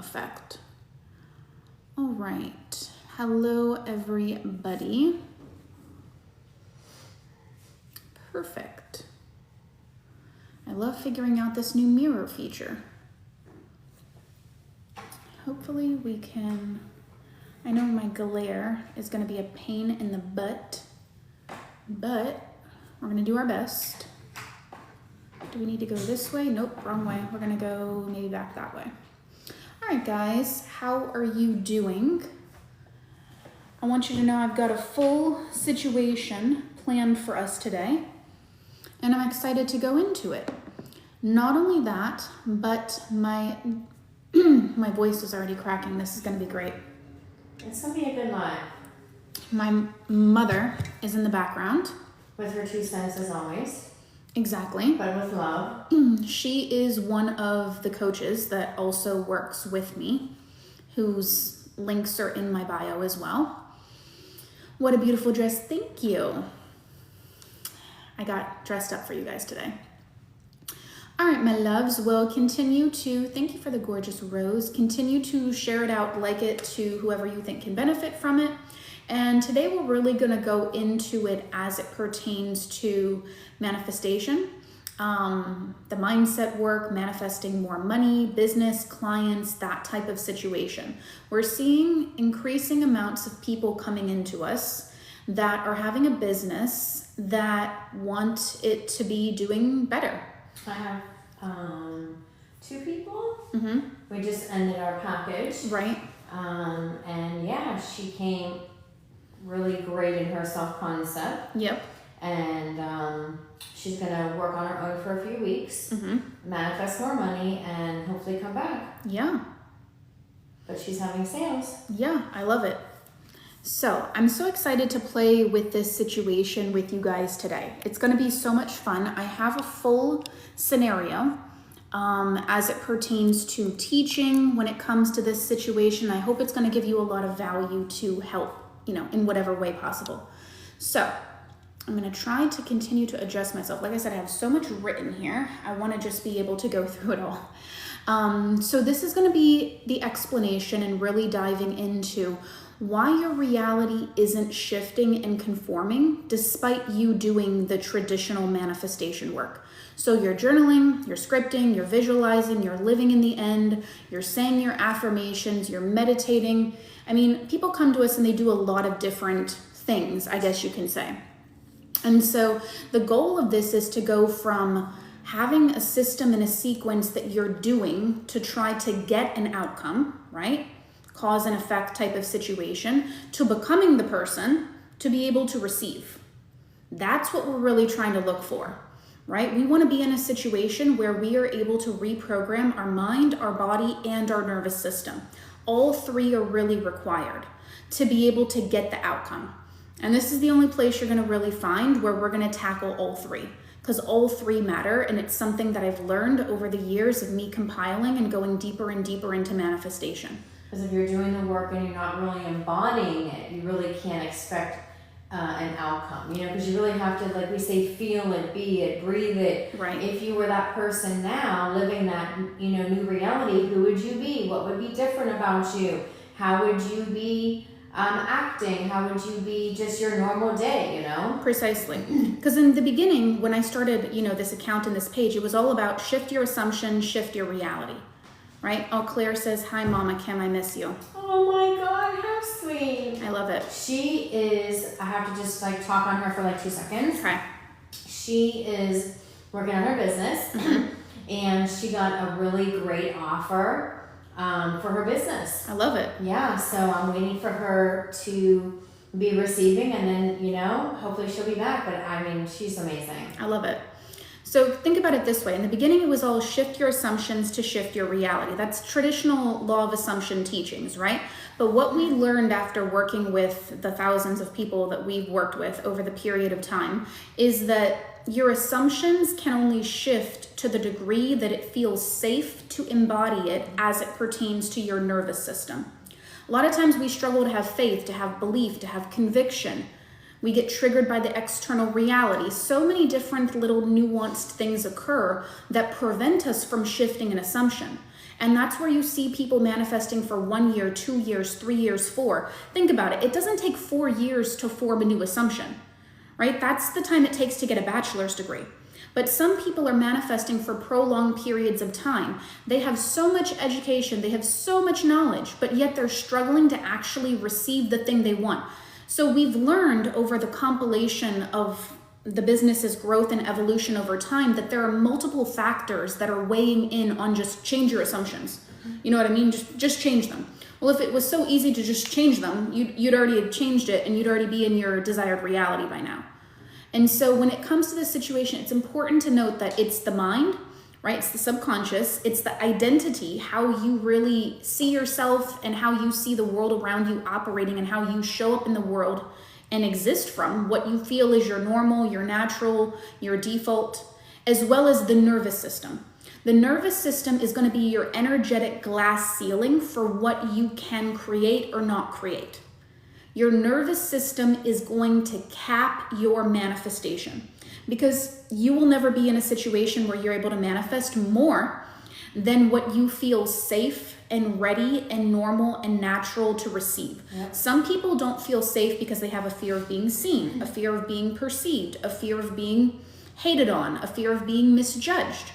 effect. All right. Hello, everybody. Perfect. I love figuring out this new mirror feature. Hopefully we can, I know my glare is going to be a pain in the butt, but we're going to do our best. Do we need to go this way? Nope, wrong way. We're going to go maybe back that way. All right, guys, how are you doing? I want you to know I've got a full situation planned for us today, and I'm excited to go into it. Not only that, but my my voice is already cracking. This is going to be great. It's going to be a good night. My mother is in the background. With her 2 cents as always. Exactly. But with love. She is one of the coaches that also works with me, whose links are in my bio as well. What a beautiful dress. Thank you. I got dressed up for you guys today. All right, my loves, will continue to, thank you for the gorgeous rose, continue to share it out, like it to whoever you think can benefit from it. And today we're really gonna go into it as it pertains to manifestation, the mindset work, manifesting more money, business, clients, that type of situation. We're seeing increasing amounts of people coming into us that are having a business that want it to be doing better. I have 2 people. Mm-hmm. We just ended our package. Right. And yeah, she came really great in her self-concept. Yep. And she's going to work on her own for a few weeks, manifest more money, and hopefully come back. Yeah. But she's having sales. Yeah, I love it. So I'm so excited to play with this situation with you guys today. It's going to be so much fun. I have a full scenario as it pertains to teaching when it comes to this situation. I hope it's going to give you a lot of value to help, in whatever way possible. So I'm going to try to continue to adjust myself. Like I said, I have so much written here. I want to just be able to go through it all. So this is going to be the explanation and really diving into why your reality isn't shifting and conforming despite you doing the traditional manifestation work. So you're journaling, you're scripting, you're visualizing, you're living in the end, you're saying your affirmations, you're meditating. I mean, people come to us and they do a lot of different things, I guess you can say. And so the goal of this is to go from having a system and a sequence that you're doing to try to get an outcome, right? Cause and effect type of situation, to becoming the person to be able to receive. That's what we're really trying to look for, right? We want to be in a situation where we are able to reprogram our mind, our body, and our nervous system. All 3 are really required to be able to get the outcome. And this is the only place you're going to really find where we're going to tackle all 3, because all 3 matter, and it's something that I've learned over the years of me compiling and going deeper and deeper into manifestation. Because if you're doing the work and you're not really embodying it, you really can't expect an outcome, because you really have to, like we say, feel it, be it, breathe it. Right. If you were that person now living that, new reality, who would you be? What would be different about you? How would you be acting? How would you be just your normal day, Precisely. Because in the beginning, when I started, this account and this page, it was all about shift your assumption, shift your reality. Right? Oh, Claire says, hi, Mama Kim, I miss you. Oh my God, how sweet. I love it. She is, I have to just talk on her for 2 seconds. Okay. She is working on her business and she got a really great offer for her business. I love it. Yeah, so I'm waiting for her to be receiving and then, hopefully she'll be back. But she's amazing. I love it. So think about it this way. In the beginning, it was all shift your assumptions to shift your reality. That's traditional law of assumption teachings, right? But what we learned after working with the thousands of people that we've worked with over the period of time is that your assumptions can only shift to the degree that it feels safe to embody it as it pertains to your nervous system. A lot of times we struggle to have faith, to have belief, to have conviction. We get triggered by the external reality. So many different little nuanced things occur that prevent us from shifting an assumption. And that's where you see people manifesting for 1 year, 2 years, 3 years, 4. Think about it. It doesn't take 4 years to form a new assumption, right? That's the time it takes to get a bachelor's degree. But some people are manifesting for prolonged periods of time. They have so much education, they have so much knowledge, but yet they're struggling to actually receive the thing they want. So we've learned over the compilation of the business's growth and evolution over time that there are multiple factors that are weighing in on just change your assumptions. You know what I mean? Just change them. Well, if it was so easy to just change them, you'd already have changed it and you'd already be in your desired reality by now. And so when it comes to this situation, it's important to note that it's the mind, right? It's the subconscious, it's the identity, how you really see yourself and how you see the world around you operating and how you show up in the world and exist from what you feel is your normal, your natural, your default, as well as the nervous system. The nervous system is going to be your energetic glass ceiling for what you can create or not create. Your nervous system is going to cap your manifestation because you will never be in a situation where you're able to manifest more than what you feel safe and ready and normal and natural to receive. Yep. Some people don't feel safe because they have a fear of being seen, a fear of being perceived, a fear of being hated on, a fear of being misjudged,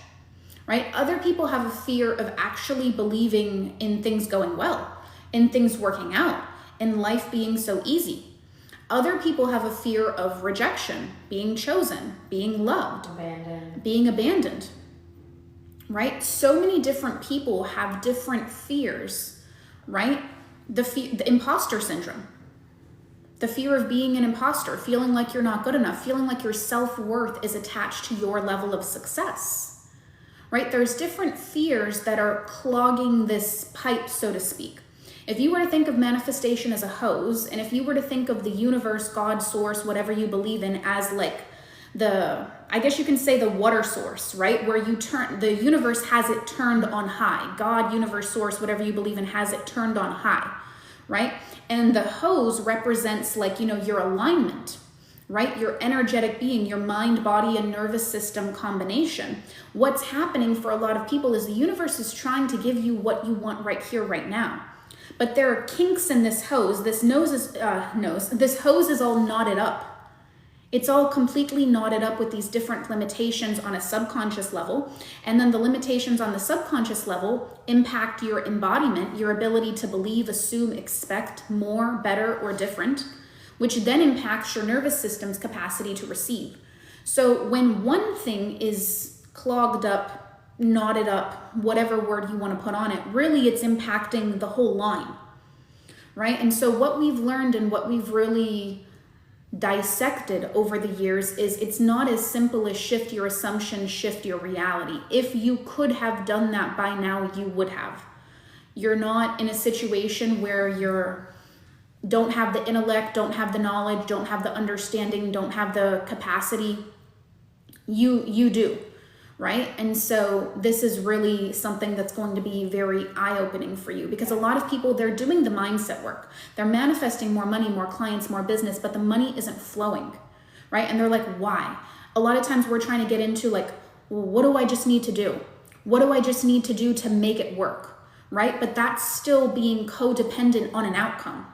right? Other people have a fear of actually believing in things going well, in things working out, in life being so easy. Other people have a fear of rejection, being chosen, being loved, being abandoned. Right? So many different people have different fears, right? The imposter syndrome, the fear of being an imposter, feeling like you're not good enough, feeling like your self-worth is attached to your level of success, right? There's different fears that are clogging this pipe, so to speak. If you were to think of manifestation as a hose, and if you were to think of the universe, God, source, whatever you believe in as like I guess you can say the water source, right? Where the universe has it turned on high. God, universe, source, whatever you believe in has it turned on high, right? And the hose represents like, your alignment, right? Your energetic being, your mind, body, and nervous system combination. What's happening for a lot of people is the universe is trying to give you what you want right here, right now. But there are kinks in this hose. This hose is all knotted up. It's all completely knotted up with these different limitations on a subconscious level. And then the limitations on the subconscious level impact your embodiment, your ability to believe, assume, expect more, better, or different, which then impacts your nervous system's capacity to receive. So when one thing is clogged up, knotted up, whatever word you want to put on it, really it's impacting the whole line, right? And so what we've learned and what we've really dissected over the years is it's not as simple as shift your assumption, shift your reality. If you could have done that by now, you would have. You're not in a situation where don't have the intellect, don't have the knowledge, don't have the understanding, don't have the capacity. You do, right? And so this is really something that's going to be very eye-opening for you because a lot of people, they're doing the mindset work. They're manifesting more money, more clients, more business, but the money isn't flowing, right? And they're like, why? A lot of times we're trying to get into like, well, what do I just need to do? What do I just need to do to make it work, right? But that's still being codependent on an outcome.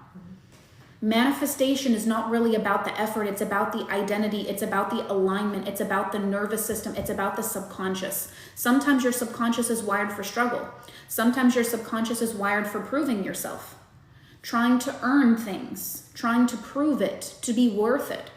Manifestation is not really about the effort. It's about the identity. It's about the alignment. It's about the nervous system. It's about the subconscious. Sometimes your subconscious is wired for struggle. Sometimes your subconscious is wired for proving yourself, trying to earn things, trying to prove it, to be worth it.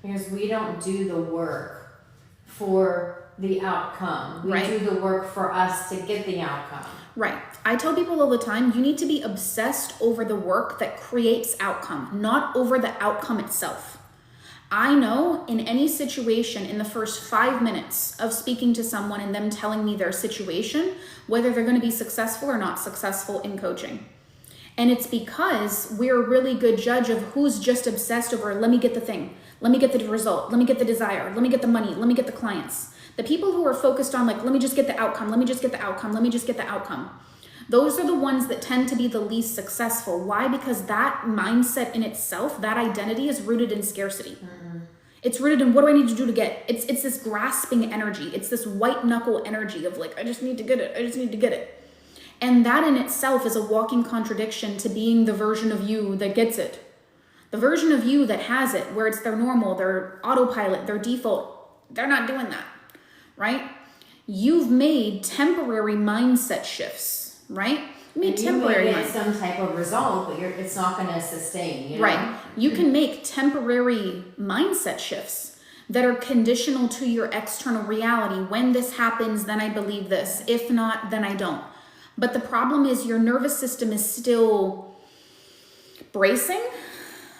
Because we don't do the work for the outcome. We do the work for us to get the outcome. Right. I tell people all the time, you need to be obsessed over the work that creates outcome, not over the outcome itself. I know in any situation, in the first 5 minutes of speaking to someone and them telling me their situation, whether they're going to be successful or not successful in coaching. And it's because we're a really good judge of who's just obsessed over, let me get the thing, let me get the result, let me get the desire, let me get the money, let me get the clients. The people who are focused on like, let me just get the outcome, let me just get the outcome, let me just get the outcome. Those are the ones that tend to be the least successful. Why? Because that mindset in itself, that identity is rooted in scarcity. It's rooted in what do I need to do to get? It's this grasping energy. It's this white knuckle energy of like, I just need to get it. I just need to get it. And that in itself is a walking contradiction to being the version of you that gets it. The version of you that has it, where it's their normal, their autopilot, their default, they're not doing that, right? You've made temporary mindset shifts, right? You made temporary you may get some type of result, but it's not going to sustain, you know? Right. You can make temporary mindset shifts that are conditional to your external reality. When this happens, then I believe this. If not, then I don't. But the problem is your nervous system is still bracing,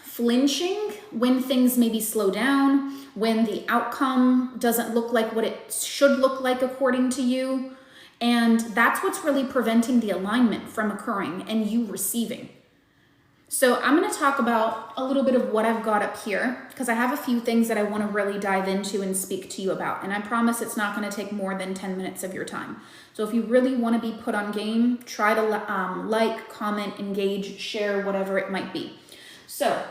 flinching when things maybe slow down, when the outcome doesn't look like what it should look like according to you. And that's what's really preventing the alignment from occurring and you receiving. So I'm going to talk about a little bit of what I've got up here because I have a few things that I want to really dive into and speak to you about. And I promise it's not going to take more than 10 minutes of your time. So if you really want to be put on game, try to like, comment, engage, share, whatever it might be. So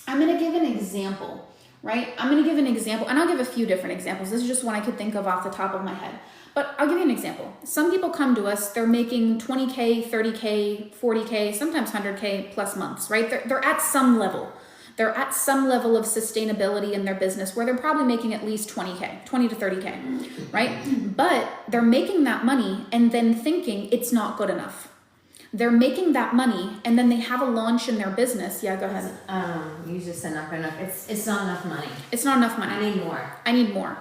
I'm going to give an example, right? I'm going to give an example, and I'll give a few different examples. This is just one I could think of off the top of my head. But I'll give you an example. Some people come to us, they're making 20K, 30K, 40K, sometimes 100K plus months, right? They're at some level. They're at some level of sustainability in their business where they're probably making at least 20K, 20 to 30K, right? But they're making that money and then thinking it's not good enough. They're making that money and then they have a launch in their business. Yeah, go ahead. You just said not good enough. It's not enough money. It's not enough money. I need more,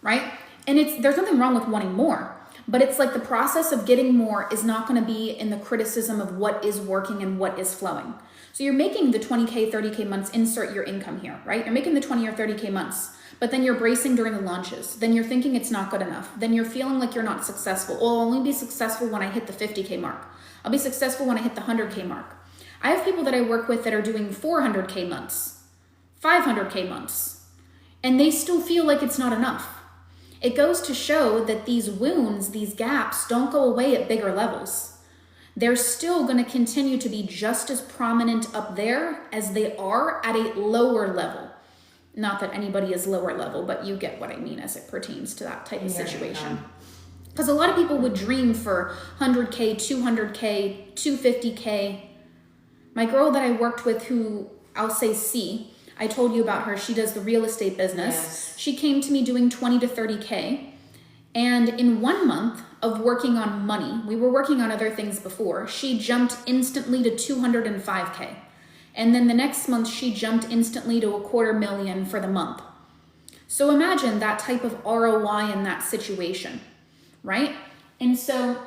right? And there's nothing wrong with wanting more, but it's like the process of getting more is not going to be in the criticism of what is working and what is flowing. So you're making the 20K, 30K months, insert your income here, right? You're making the 20 or 30K months, but then you're bracing during the launches. Then you're thinking it's not good enough. Then you're feeling like you're not successful. Oh, I'll only be successful when I hit the 50K mark. I'll be successful when I hit the 100K mark. I have people that I work with that are doing 400K months, 500K months, and they still feel like it's not enough. It goes to show that these wounds, these gaps, don't go away at bigger levels. They're still going to continue to be just as prominent up there as they are at a lower level. Not that anybody is lower level, but you get what I mean as it pertains to that type of situation. Because a lot of people would dream for 100K, 200K, 250K. My girl that I worked with who, I'll say C, I told you about her. She does the real estate business. Yes. She came to me doing 20 to 30K. And in 1 month of working on money, we were working on other things before, she jumped instantly to 205K. And then the next month, she jumped instantly to $250,000 for the month. So imagine that type of ROI in that situation, right? And so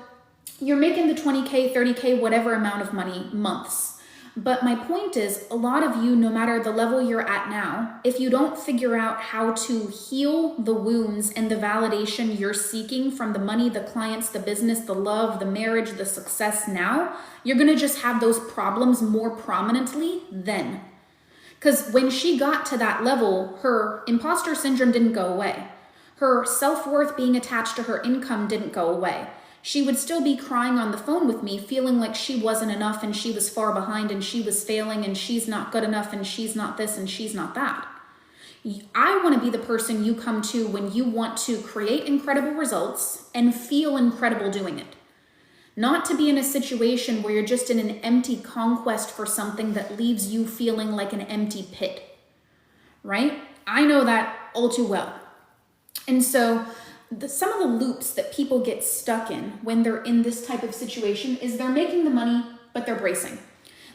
you're making the 20K, 30K, whatever amount of money months. But my point is, a lot of you, no matter the level you're at now, if you don't figure out how to heal the wounds and the validation you're seeking from the money, the clients, the business, the love, the marriage, the success now, you're going to just have those problems more prominently then. Because when she got to that level, her imposter syndrome didn't go away. Her self-worth being attached to her income didn't go away. She would still be crying on the phone with me, feeling like she wasn't enough and she was far behind and she was failing and she's not good enough and she's not this and she's not that. I want to be the person you come to when you want to create incredible results and feel incredible doing it. Not to be in a situation where you're just in an empty conquest for something that leaves you feeling like an empty pit, right? I know that all too well. And so some of the loops that people get stuck in when they're in this type of situation is they're making the money, but they're bracing.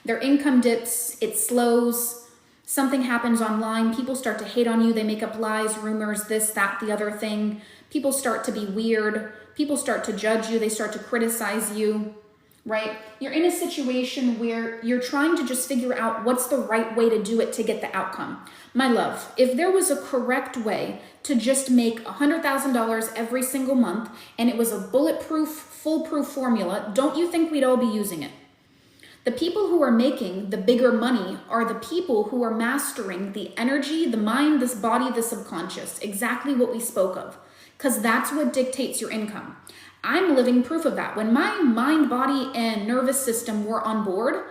Their income dips, it slows, something happens online, people start to hate on you, they make up lies, rumors, this, that, the other thing. People start to be weird, people start to judge you, they start to criticize you, right? You're in a situation where you're trying to just figure out what's the right way to do it to get the outcome. My love, if there was a correct way to just make $100,000 every single month and it was a bulletproof, foolproof formula, don't you think we'd all be using it? The people who are making the bigger money are the people who are mastering the energy, the mind, this body, the subconscious, exactly what we spoke of, because that's what dictates your income. I'm living proof of that. When my mind, body, and nervous system were on board,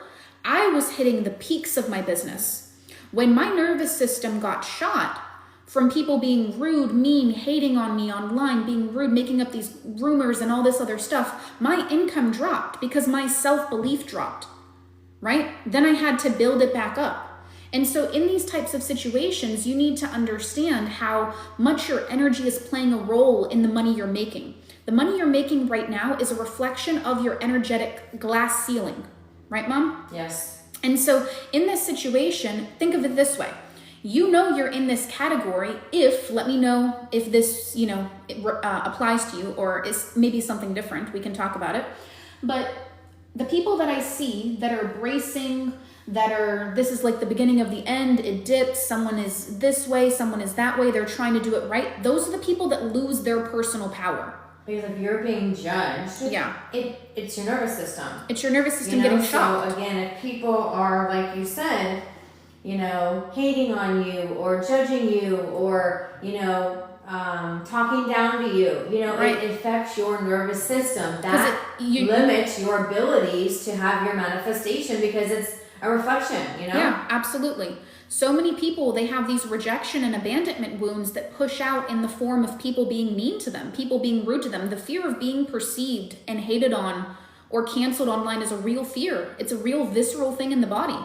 I was hitting the peaks of my business. When my nervous system got shot from people being rude, mean, hating on me online, being rude, making up these rumors and all this other stuff, my income dropped because my self-belief dropped, right? Then I had to build it back up. And so in these types of situations, you need to understand how much your energy is playing a role in the money you're making. The money you're making right now is a reflection of your energetic glass ceiling, right, Mom? Yes. And so in this situation, think of it this way. You know you're in this category if, let me know if this, applies to you or is maybe something different. We can talk about it. But the people that I see that are bracing, this is like the beginning of the end, it dips, someone is this way, someone is that way, they're trying to do it right. Those are the people that lose their personal power. Because if you're being judged, yeah, it's your nervous system. It's your nervous system getting shocked. So again, if people are, like you said, hating on you or judging you or, talking down to you, right. It affects your nervous system. That limits your abilities to have your manifestation because it's a reflection, Yeah, absolutely. So many people, they have these rejection and abandonment wounds that push out in the form of people being mean to them, people being rude to them. The fear of being perceived and hated on or canceled online is a real fear. It's a real visceral thing in the body.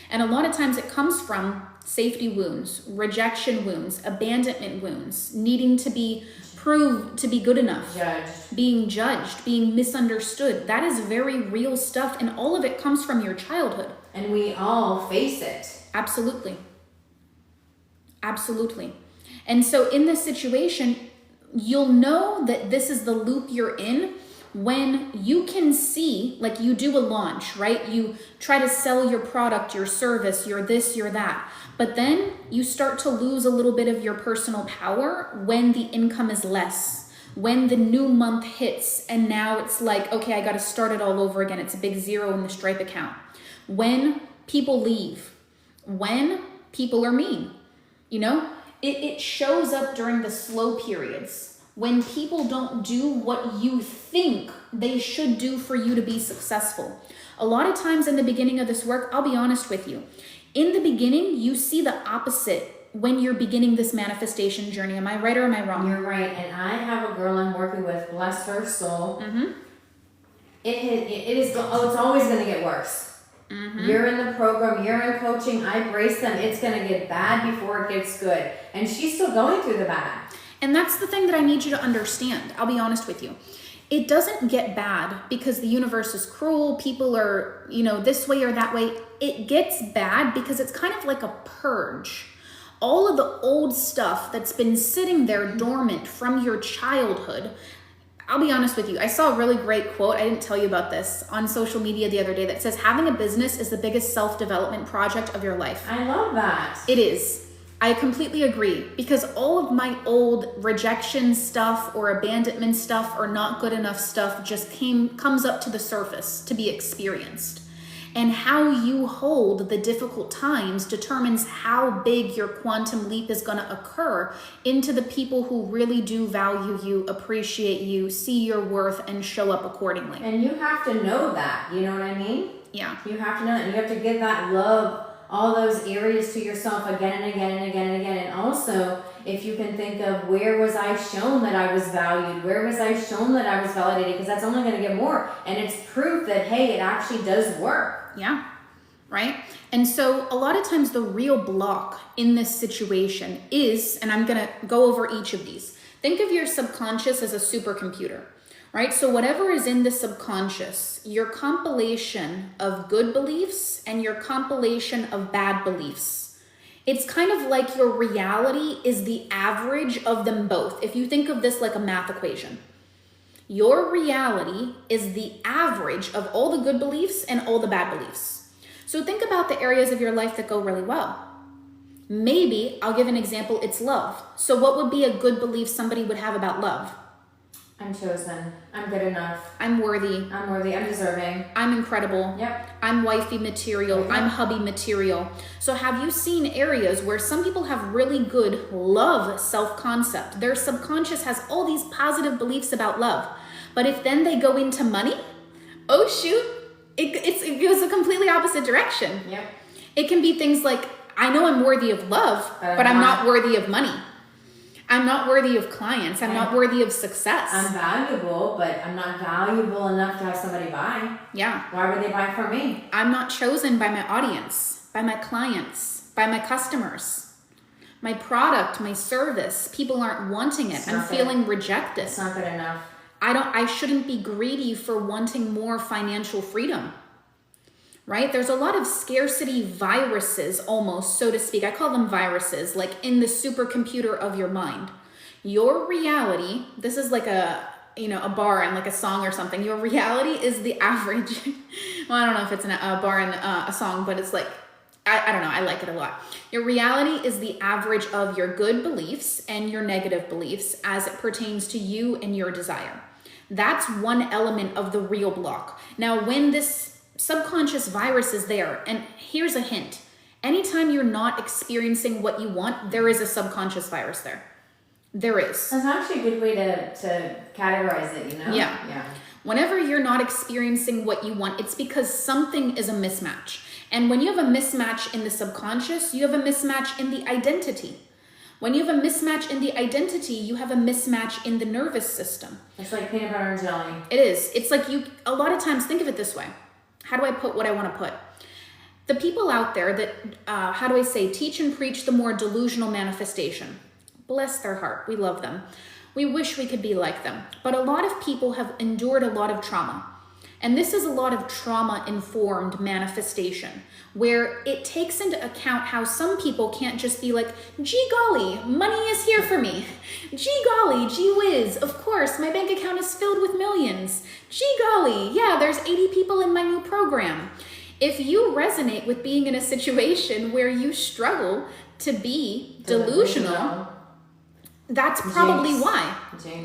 And a lot of times it comes from safety wounds, rejection wounds, abandonment wounds, needing to be proved to be good enough, being judged, being misunderstood. That is very real stuff. And all of it comes from your childhood. And we all face it. Absolutely. Absolutely. And so in this situation, you'll know that this is the loop you're in when you can see, like you do a launch, right? You try to sell your product, your service, your this, your that. But then you start to lose a little bit of your personal power when the income is less, when the new month hits and now it's like, okay, I got to start it all over again. It's a big zero in the Stripe account. When people leave, when people are mean, it shows up during the slow periods when people don't do what you think they should do for you to be successful. A lot of times in the beginning of this work, I'll be honest with you, in the beginning, you see the opposite when you're beginning this manifestation journey. Am I right or am I wrong? You're right. And I have a girl I'm working with, bless her soul. Mm-hmm. It's always going to get worse. Mm-hmm. You're in the program, you're in coaching, I brace them. It's going to get bad before it gets good. And she's still going through the bad. And that's the thing that I need you to understand. I'll be honest with you. It doesn't get bad because the universe is cruel. People are, this way or that way. It gets bad because it's kind of like a purge. All of the old stuff that's been sitting there dormant from your childhood. I'll be honest with you. I saw a really great quote. I didn't tell you about this on social media the other day that says, having a business is the biggest self-development project of your life. I love that. It is. I completely agree because all of my old rejection stuff or abandonment stuff or not good enough stuff just comes up to the surface to be experienced. And how you hold the difficult times determines how big your quantum leap is going to occur into the people who really do value you, appreciate you, see your worth, and show up accordingly. And you have to know that, you know what I mean? Yeah. You have to know that. And you have to give that love, all those areas to yourself again and again and again and again. And also, if you can think of where was I shown that I was valued? Where was I shown that I was validated? Because that's only going to get more. And it's proof that, hey, it actually does work. Yeah, right? And so a lot of times the real block in this situation is, and I'm going to go over each of these. Think of your subconscious as a supercomputer, right? So whatever is in the subconscious, your compilation of good beliefs and your compilation of bad beliefs. It's kind of like your reality is the average of them both. If you think of this like a math equation. Your reality is the average of all the good beliefs and all the bad beliefs. So think about the areas of your life that go really well. Maybe, I'll give an example, it's love. So what would be a good belief somebody would have about love? I'm chosen. I'm good enough. I'm worthy. I'm worthy. I'm deserving. I'm incredible. Yep. I'm wifey material. Yep. I'm hubby material. So have you seen areas where some people have really good love self-concept? Their subconscious has all these positive beliefs about love. But if then they go into money, oh shoot, it goes a completely opposite direction. Yep. It can be things like, I know I'm worthy of love, but I'm not worthy of money. I'm not worthy of clients. I'm not worthy of success. I'm valuable, but I'm not valuable enough to have somebody buy. Yeah. Why would they buy from me? I'm not chosen by my audience, by my clients, by my customers. My product, my service, people aren't wanting it. I'm feeling rejected. It's not good enough. I shouldn't be greedy for wanting more financial freedom. Right? There's a lot of scarcity viruses, almost, so to speak. I call them viruses, like in the supercomputer of your mind. Your reality, this is like a bar and like a song or something. Your reality is the average. Well, I don't know if it's a bar and a song, but it's like, I don't know. I like it a lot. Your reality is the average of your good beliefs and your negative beliefs as it pertains to you and your desire. That's one element of the real block. Now, when this subconscious virus is there, and here's a hint. Anytime you're not experiencing what you want, there is a subconscious virus there. There is. That's actually a good way to categorize it, Yeah. Whenever you're not experiencing what you want, it's because something is a mismatch. And when you have a mismatch in the subconscious, you have a mismatch in the identity. When you have a mismatch in the identity, you have a mismatch in the nervous system. It's like peanut butter and jelly. It is. It's like a lot of times, think of it this way. How do I put what I want to put? The people out there that, teach and preach the more delusional manifestation. Bless their heart. We love them. We wish we could be like them. But a lot of people have endured a lot of trauma. And this is a lot of trauma-informed manifestation, where it takes into account how some people can't just be like, gee golly, money is here for me. Gee golly, gee whiz, of course, my bank account is filled with millions. Gee golly, yeah, there's 80 people in my new program. If you resonate with being in a situation where you struggle to be delusional, that's probably why.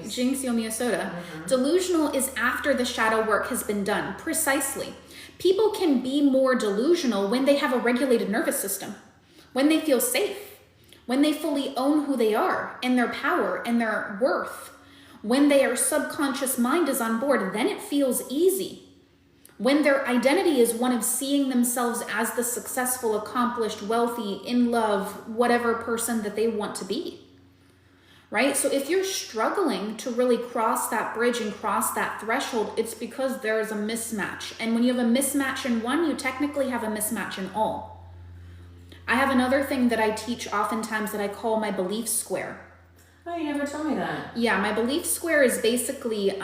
Jinx, Yomi Soda. Delusional is after the shadow work has been done. Precisely. People can be more delusional when they have a regulated nervous system, when they feel safe, when they fully own who they are and their power and their worth. When their subconscious mind is on board, then it feels easy. When their identity is one of seeing themselves as the successful, accomplished, wealthy, in love, whatever person that they want to be. Right? So if you're struggling to really cross that bridge and cross that threshold, it's because there's a mismatch. And when you have a mismatch in one, you technically have a mismatch in all. I have another thing that I teach oftentimes that I call my belief square. Oh, you never told me that. Yeah, my belief square is basically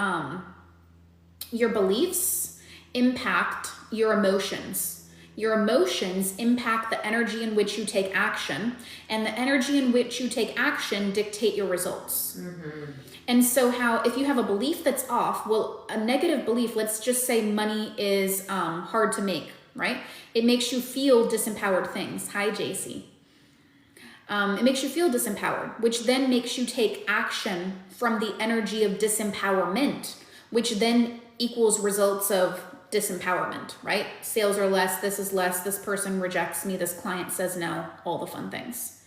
your beliefs impact your emotions. Your emotions impact the energy in which you take action, and the energy in which you take action dictate your results. And so if you have a belief that's off, well, a negative belief, let's just say money is hard to make, right? It makes you feel disempowered things. Hi, JC. It makes you feel disempowered, which then makes you take action from the energy of disempowerment, which then equals results of disempowerment, right? Sales are less, this person rejects me, this client says no, all the fun things.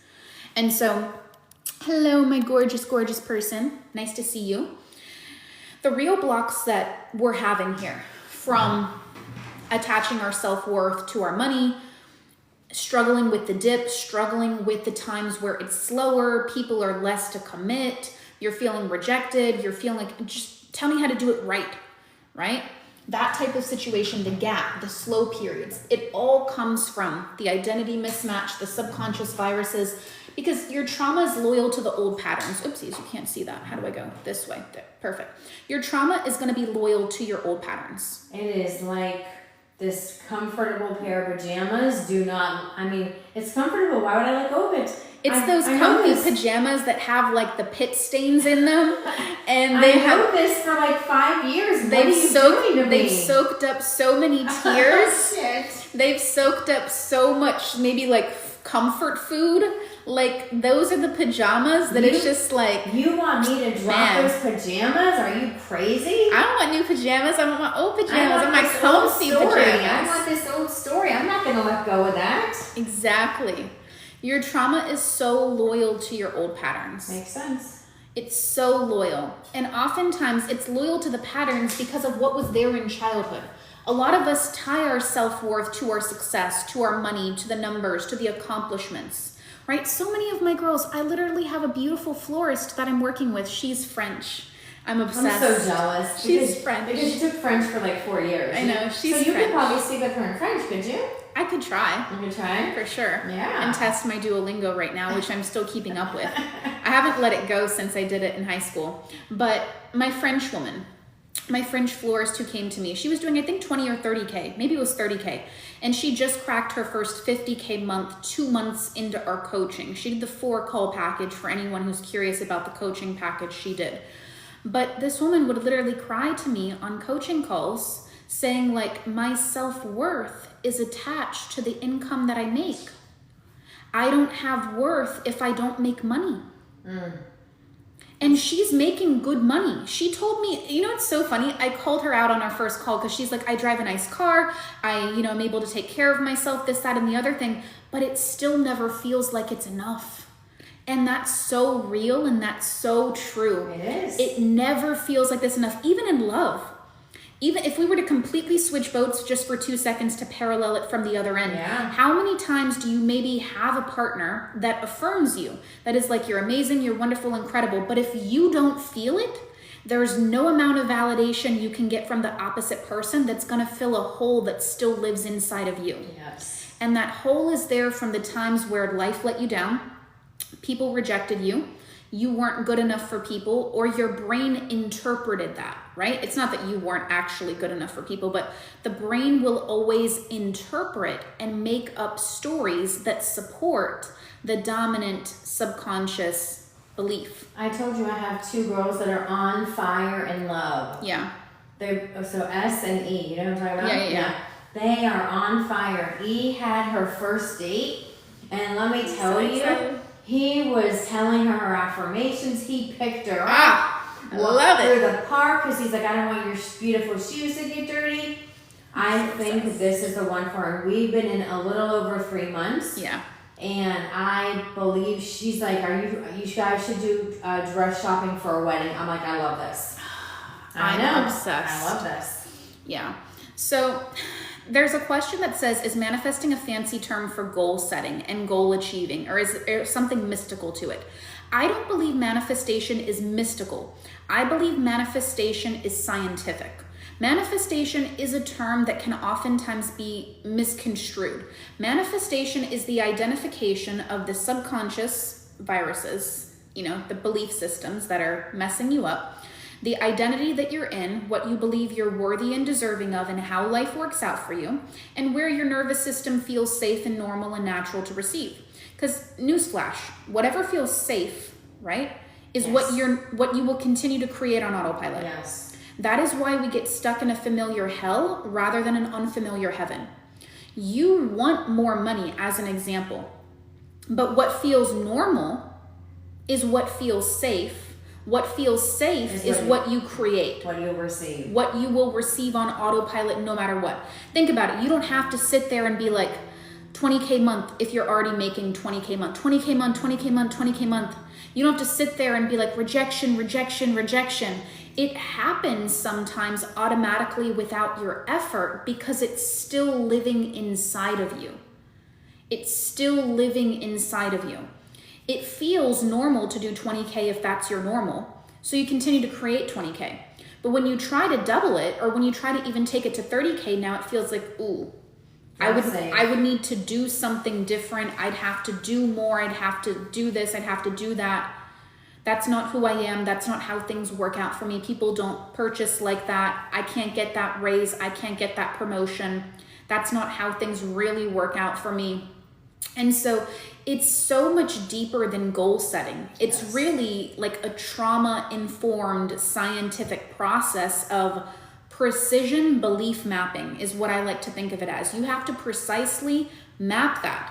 And so, hello, my gorgeous, gorgeous person. Nice to see you. The real blocks that we're having here, from attaching our self-worth to our money, struggling with the dip, struggling with the times where it's slower, people are less to commit, you're feeling rejected, you're feeling like, just tell me how to do it right? That type of situation, the gap, the slow periods, it all comes from the identity mismatch, the subconscious viruses, because your trauma is loyal to the old patterns. Oopsies, you can't see that. How do I go? This way. There. Perfect. Your trauma is going to be loyal to your old patterns. It is like this comfortable pair of pajamas. It's comfortable. Why would I let go of it? It's those comfy pajamas that have like the pit stains in them, and I know this for like 5 years. They've soaked up so many tears. Shit. They've soaked up so much, maybe like comfort food. Like those are the pajamas that it's just like. You want me to drop those pajamas? Are you crazy? I don't want new pajamas. I want my old pajamas. I want my comfy pajamas. I want this old story. I'm not going to let go of that. Exactly. Your trauma is so loyal to your old patterns. Makes sense. It's so loyal. And oftentimes it's loyal to the patterns because of what was there in childhood. A lot of us tie our self-worth to our success, to our money, to the numbers, to the accomplishments, right? So many of my girls, I literally have a beautiful florist that I'm working with. She's French. I'm obsessed. I'm so jealous. She's French. Because she took French for like 4 years. I know, she's So you French. could probably speak with her in French, could you? I could try. You could try? For sure. Yeah. And test my Duolingo right now, which I'm still keeping up with. I haven't let it go since I did it in high school. But my French woman, my French florist who came to me, she was doing, I think, 20 or 30K. Maybe it was 30K. And she just cracked her first 50K month 2 months into our coaching. She did the 4-call package for anyone who's curious about the coaching package she did. But this woman would literally cry to me on coaching calls saying like, my self-worth is attached to the income that I make. I don't have worth if I don't make money. And she's making good money. She told me, you know, it's so funny. I called her out on our first call because she's like, I drive a nice car. I'm able to take care of myself, this, that, and the other thing, but it still never feels like it's enough. And that's so real and that's so true. It is. It never feels like this enough, even in love. Even if we were to completely switch boats just for 2 seconds to parallel it from the other end, how many times do you maybe have a partner that affirms you, that is like, you're amazing, you're wonderful, incredible, but if you don't feel it, there's no amount of validation you can get from the opposite person that's going to fill a hole that still lives inside of you. Yes. And that hole is there from the times where life let you down, people rejected you, you weren't good enough for people, or your brain interpreted that, right? It's not that you weren't actually good enough for people, but the brain will always interpret and make up stories that support the dominant subconscious belief. I told you I have 2 girls that are on fire in love. Yeah. They're so S and E, you know what I'm talking about? Yeah. They are on fire. E had her first date, and let me tell So you, excited. he was telling her affirmations. He picked her up. Love Through it. the park because he's like, I don't want your beautiful shoes to get dirty. I think this is the one for her. We've been in a little over 3 months. Yeah. And I believe she's like, you guys should do dress shopping for a wedding. I'm like, I love this. I know. I'm obsessed. I love this. Yeah. So there's a question that says, is manifesting a fancy term for goal setting and goal achieving, or is there something mystical to it? I don't believe manifestation is mystical. I believe manifestation is scientific. Manifestation is a term that can oftentimes be misconstrued. Manifestation is the identification of the subconscious viruses, the belief systems that are messing you up, the identity that you're in, what you believe you're worthy and deserving of, and how life works out for you, and where your nervous system feels safe and normal and natural to receive. Because newsflash, whatever feels safe, right, is what you will continue to create on autopilot. Yes. That is why we get stuck in a familiar hell rather than an unfamiliar heaven. You want more money, as an example, but what feels normal is what feels safe. What feels safe is what you create. What you'll receive. What you will receive on autopilot no matter what. Think about it. You don't have to sit there and be like, 20K month if you're already making 20K month, 20K month, 20K month, 20K month. You don't have to sit there and be like, rejection, rejection, rejection. It happens sometimes automatically without your effort because it's still living inside of you. It's still living inside of you. It feels normal to do 20K if that's your normal. So you continue to create 20K. But when you try to double it, or when you try to even take it to 30K, now it feels like, ooh, I would need to do something different. I'd have to do more. I'd have to do this. I'd have to do that. That's not who I am. That's not how things work out for me. People don't purchase like that. I can't get that raise. I can't get that promotion. That's not how things really work out for me. And so it's so much deeper than goal setting. It's really like a trauma-informed scientific process of precision belief mapping is what I like to think of it as. You have to precisely map that.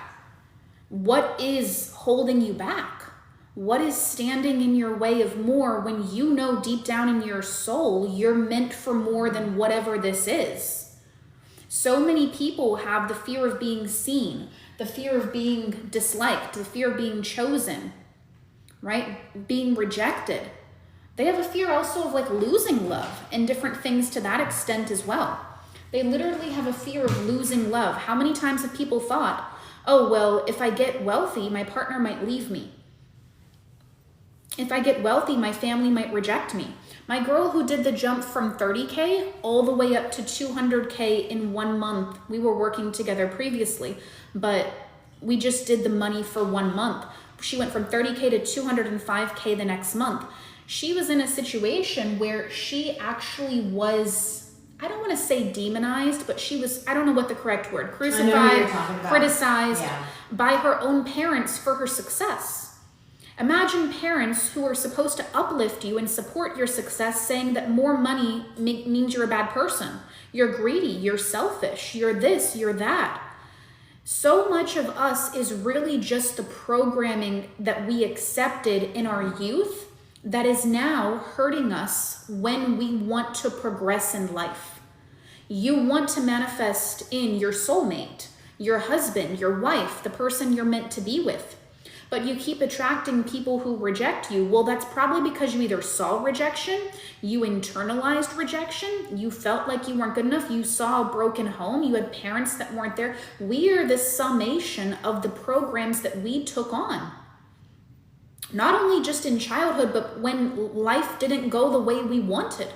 What is holding you back? What is standing in your way of more when you know deep down in your soul you're meant for more than whatever this is? So many people have the fear of being seen, the fear of being disliked, the fear of being chosen. right? Being rejected. They have a fear also of like losing love and different things to that extent as well. They literally have a fear of losing love. How many times have people thought, oh, well, if I get wealthy, my partner might leave me. If I get wealthy, my family might reject me. My girl who did the jump from 30K all the way up to 200K in 1 month, we were working together previously, but we just did the money for 1 month. She went from 30K to 205K the next month. She was in a situation where she actually was, I don't want to say demonized, but she was, I don't know what the correct word, crucified, criticized by her own parents for her success. Imagine parents who are supposed to uplift you and support your success saying that more money means you're a bad person. You're greedy, you're selfish, you're this, you're that. So much of us is really just the programming that we accepted in our youth that is now hurting us when we want to progress in life. You want to manifest in your soulmate, your husband, your wife, the person you're meant to be with. But you keep attracting people who reject you. Well, that's probably because you either saw rejection, you internalized rejection, you felt like you weren't good enough, you saw a broken home, you had parents that weren't there. We are the summation of the programs that we took on. Not only just in childhood, but when life didn't go the way we wanted,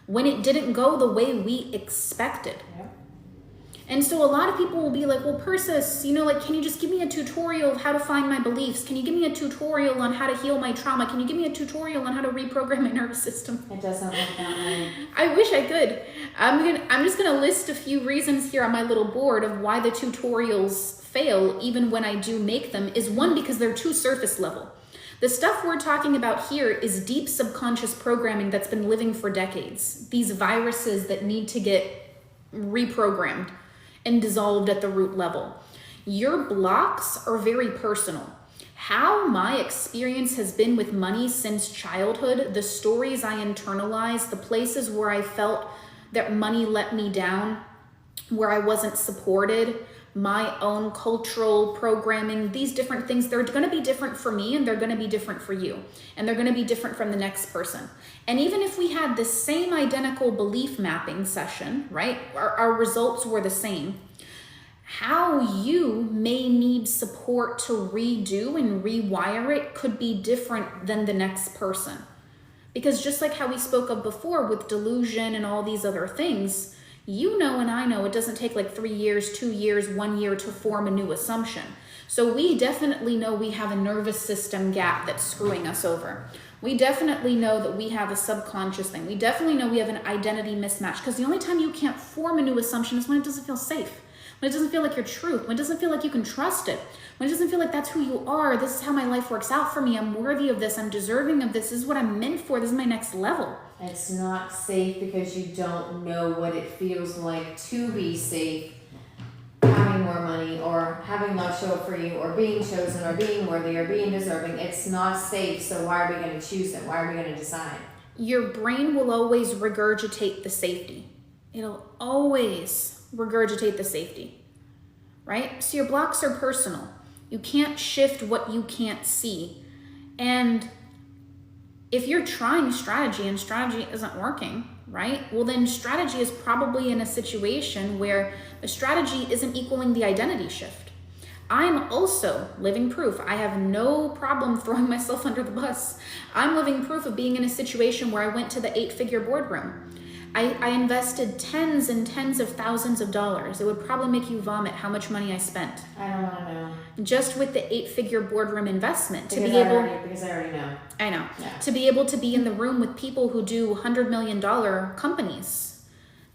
when it didn't go the way we expected. Yep. And so a lot of people will be like, well, Persis, like, can you just give me a tutorial of how to find my beliefs? Can you give me a tutorial on how to heal my trauma? Can you give me a tutorial on how to reprogram my nervous system? It doesn't work that way. I wish I could. I'm just gonna list a few reasons here on my little board of why the tutorials fail, even when I do make them, is one, because they're too surface level. The stuff we're talking about here is deep subconscious programming that's been living for decades. These viruses that need to get reprogrammed and dissolved at the root level. Your blocks are very personal. How my experience has been with money since childhood, the stories I internalized, the places where I felt that money let me down, where I wasn't supported, my own cultural programming, these different things, they're gonna be different for me and they're gonna be different for you. And they're gonna be different from the next person. And even if we had the same identical belief mapping session, right? Our results were the same. How you may need support to redo and rewire it could be different than the next person. Because just like how we spoke of before with delusion and all these other things, and I know it doesn't take like 3 years, 2 years, 1 year to form a new assumption. So we definitely know we have a nervous system gap that's screwing us over. We definitely know that we have a subconscious thing. We definitely know we have an identity mismatch, because the only time you can't form a new assumption is when it doesn't feel safe. When it doesn't feel like your truth, when it doesn't feel like you can trust it, when it doesn't feel like that's who you are, this is how my life works out for me, I'm worthy of this, I'm deserving of this is what I'm meant for, this is my next level. It's not safe because you don't know what it feels like to be safe, having more money or having love show up for you or being chosen or being worthy or being deserving. It's not safe, so why are we going to choose it? Why are we going to decide? Your brain will always regurgitate the safety. It'll always regurgitate the safety, right? So your blocks are personal. You can't shift what you can't see. And if you're trying strategy and strategy isn't working, right? Well, then strategy is probably in a situation where the strategy isn't equaling the identity shift. I'm also living proof. I have no problem throwing myself under the bus. I'm living proof of being in a situation where I went to the 8-figure boardroom. I invested tens and tens of thousands of dollars. It would probably make you vomit how much money I spent. I don't want to know. Just with the 8-figure boardroom investment. Because I already know. I know. Yeah. To be able to be in the room with people who do $100 million companies,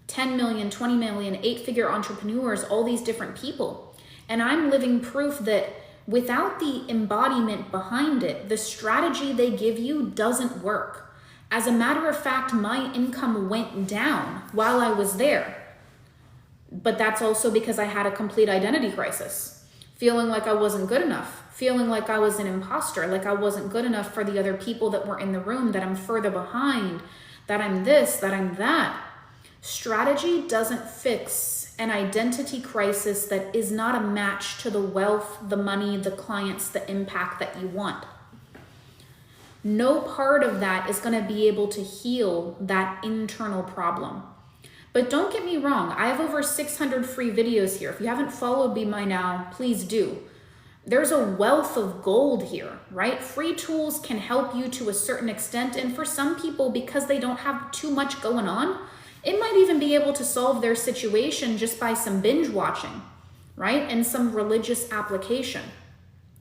10 million, 20 million, 8-figure entrepreneurs, all these different people. And I'm living proof that without the embodiment behind it, the strategy they give you doesn't work. As a matter of fact, my income went down while I was there. But that's also because I had a complete identity crisis. Feeling like I wasn't good enough. Feeling like I was an imposter, like I wasn't good enough for the other people that were in the room, that I'm further behind, that I'm this, that I'm that. Strategy doesn't fix an identity crisis that is not a match to the wealth, the money, the clients, the impact that you want. No part of that is going to be able to heal that internal problem. But don't get me wrong, I have over 600 free videos here. If you haven't followed me by now, please do. There's a wealth of gold here, right? Free tools can help you to a certain extent. And for some people, because they don't have too much going on, it might even be able to solve their situation just by some binge watching, right? And some religious application.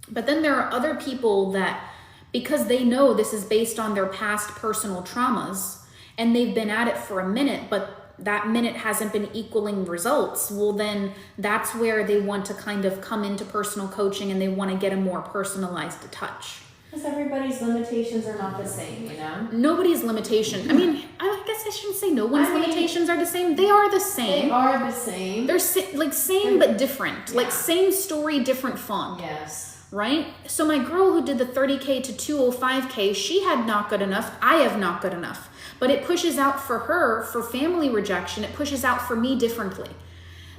But then there are other people that, because they know this is based on their past personal traumas and they've been at it for a minute, but that minute hasn't been equaling results, well then that's where they want to kind of come into personal coaching and they want to get a more personalized touch. Because everybody's limitations are not the same, you know? Nobody's limitation. I mean, I guess I shouldn't say no one's limitations are the same. They are the same. They are the same. They're like same but different. Yeah. Like same story, different font. Yes. Right? So my girl who did the 30K to 205K, she had not good enough. I have not good enough. But it pushes out for her, for family rejection, it pushes out for me differently.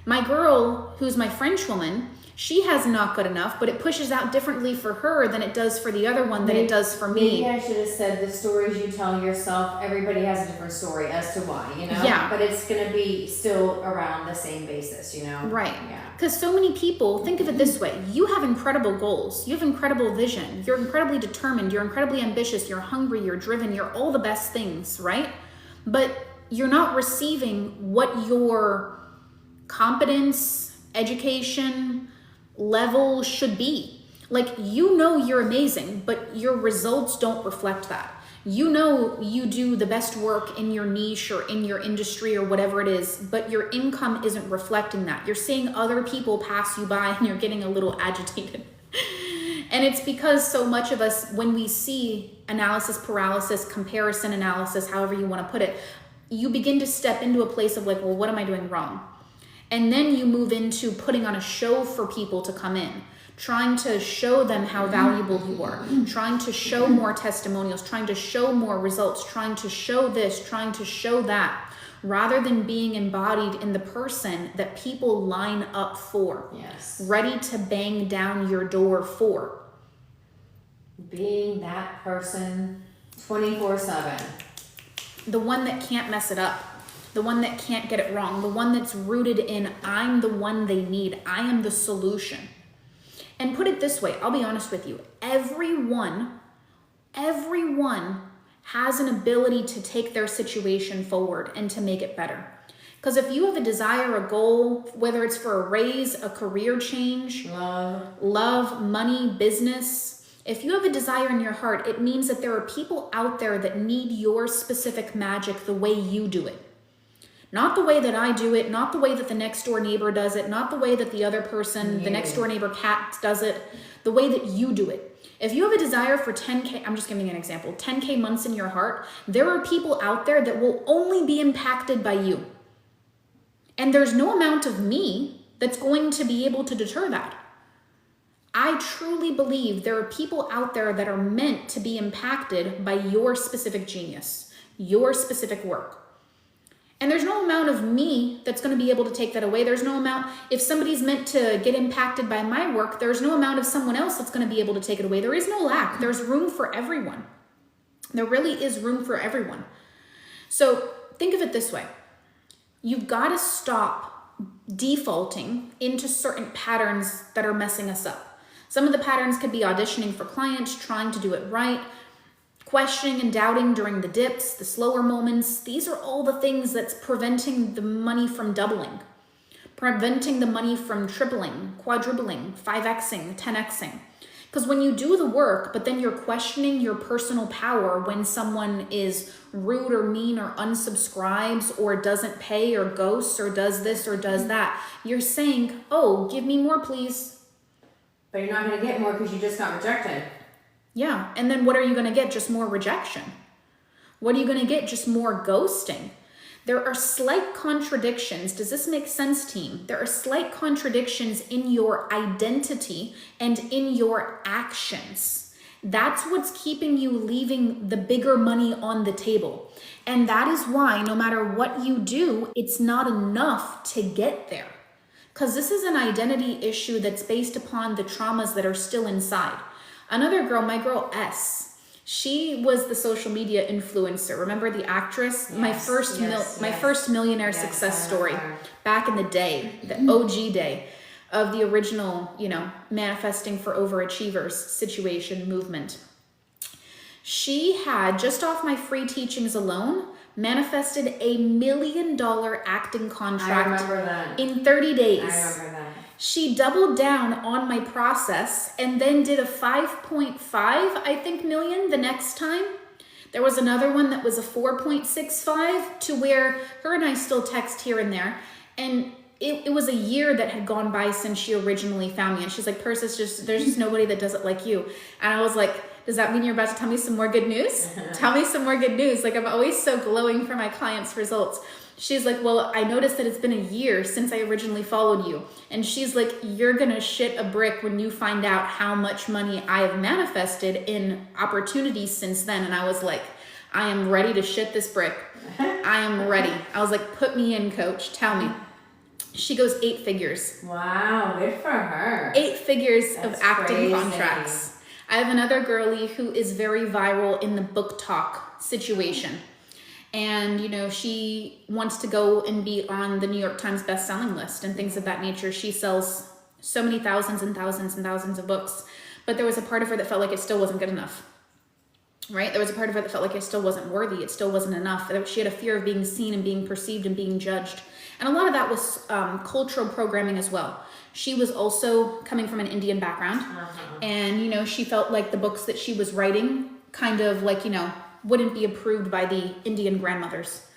My girl, who's my French woman, she has not good enough, but it pushes out differently for her than it does for the other one, than it does for me. Maybe I should have said the stories you tell yourself, everybody has a different story as to why, you know? Yeah. But it's going to be still around the same basis, you know? Right. Yeah. Because so many people, think of it this way, you have incredible goals, you have incredible vision, you're incredibly determined, you're incredibly ambitious, you're hungry, you're driven, you're all the best things, right? But you're not receiving what your competence, education, level should be. Like, you know you're amazing, but your results don't reflect that. You know you do the best work in your niche or in your industry or whatever it is, but your income isn't reflecting that. You're seeing other people pass you by and you're getting a little agitated. And it's because so much of us, when we see analysis paralysis, comparison analysis, however you want to put it, you begin to step into a place of like, well, what am I doing wrong? And then you move into putting on a show for people to come in, trying to show them how valuable you are, trying to show more testimonials, trying to show more results, trying to show this, trying to show that, rather than being embodied in the person that people line up for. Yes. Ready to bang down your door for. Being that person 24/7. The one that can't mess it up. The one that can't get it wrong. The one that's rooted in, I'm the one they need. I am the solution. And put it this way, I'll be honest with you. Everyone has an ability to take their situation forward and to make it better. Because if you have a desire, a goal, whether it's for a raise, a career change, love, money, business, if you have a desire in your heart, it means that there are people out there that need your specific magic the way you do it. Not the way that I do it, not the way that the next door neighbor does it, not the way that the other person, the next door neighbor cat does it, the way that you do it. If you have a desire for 10K, I'm just giving an example, 10K months in your heart, there are people out there that will only be impacted by you. And there's no amount of me that's going to be able to deter that. I truly believe there are people out there that are meant to be impacted by your specific genius, your specific work. And there's no amount of me that's going to be able to take that away. There's no amount, if somebody's meant to get impacted by my work, there's no amount of someone else that's going to be able to take it away. There is no lack. There's room for everyone. There really is room for everyone. So think of it this way. You've got to stop defaulting into certain patterns that are messing us up. Some of the patterns could be auditioning for clients, trying to do it right, questioning and doubting during the dips, the slower moments. These are all the things that's preventing the money from doubling, preventing the money from tripling, quadrupling, 5xing, 10xing. Because when you do the work, but then you're questioning your personal power when someone is rude or mean or unsubscribes or doesn't pay or ghosts or does this or does that, you're saying, oh, give me more, please. But you're not going to get more because you just got rejected. Yeah, and then what are you going to get? Just more rejection. What are you going to get? Just more ghosting. There are slight contradictions. Does this make sense, team? There are slight contradictions in your identity and in your actions. That's what's keeping you leaving the bigger money on the table. And that is why no matter what you do, it's not enough to get there. Because this is an identity issue that's based upon the traumas that are still inside. Another girl, my girl S, She was the social media influencer. Remember the actress? Yes, my first millionaire success story back in the day, the OG day of the original, manifesting for overachievers situation movement. She had, just off my free teachings alone, manifested $1 million acting contract in 30 days. I remember that. She doubled down on my process and then did a 5.5, I think, million the next time. There was another one that was a 4.65, to where her and I still text here and there. And it was a year that had gone by since she originally found me. And she's like, Persis, there's just nobody that does it like you. And I was like, does that mean you're about to tell me some more good news? Tell me some more good news. Like, I'm always so glowing for my clients' results. She's like, well, I noticed that it's been a year since I originally followed you. And she's like, you're going to shit a brick when you find out how much money I have manifested in opportunities since then. And I was like, I am ready to shit this brick. I am ready. I was like, put me in, coach. Tell me. She goes 8 figures. Wow, good for her. 8 figures That's of acting crazy. contracts. I have another girlie who is very viral in the book talk situation. And, she wants to go and be on the New York Times best-selling list and things of that nature. She sells so many thousands and thousands and thousands of books. But there was a part of her that felt like it still wasn't good enough. Right? There was a part of her that felt like it still wasn't worthy. It still wasn't enough. She had a fear of being seen and being perceived and being judged. And a lot of that was cultural programming as well. She was also coming from an Indian background. And, she felt like the books that she was writing kind of like, wouldn't be approved by the Indian grandmothers.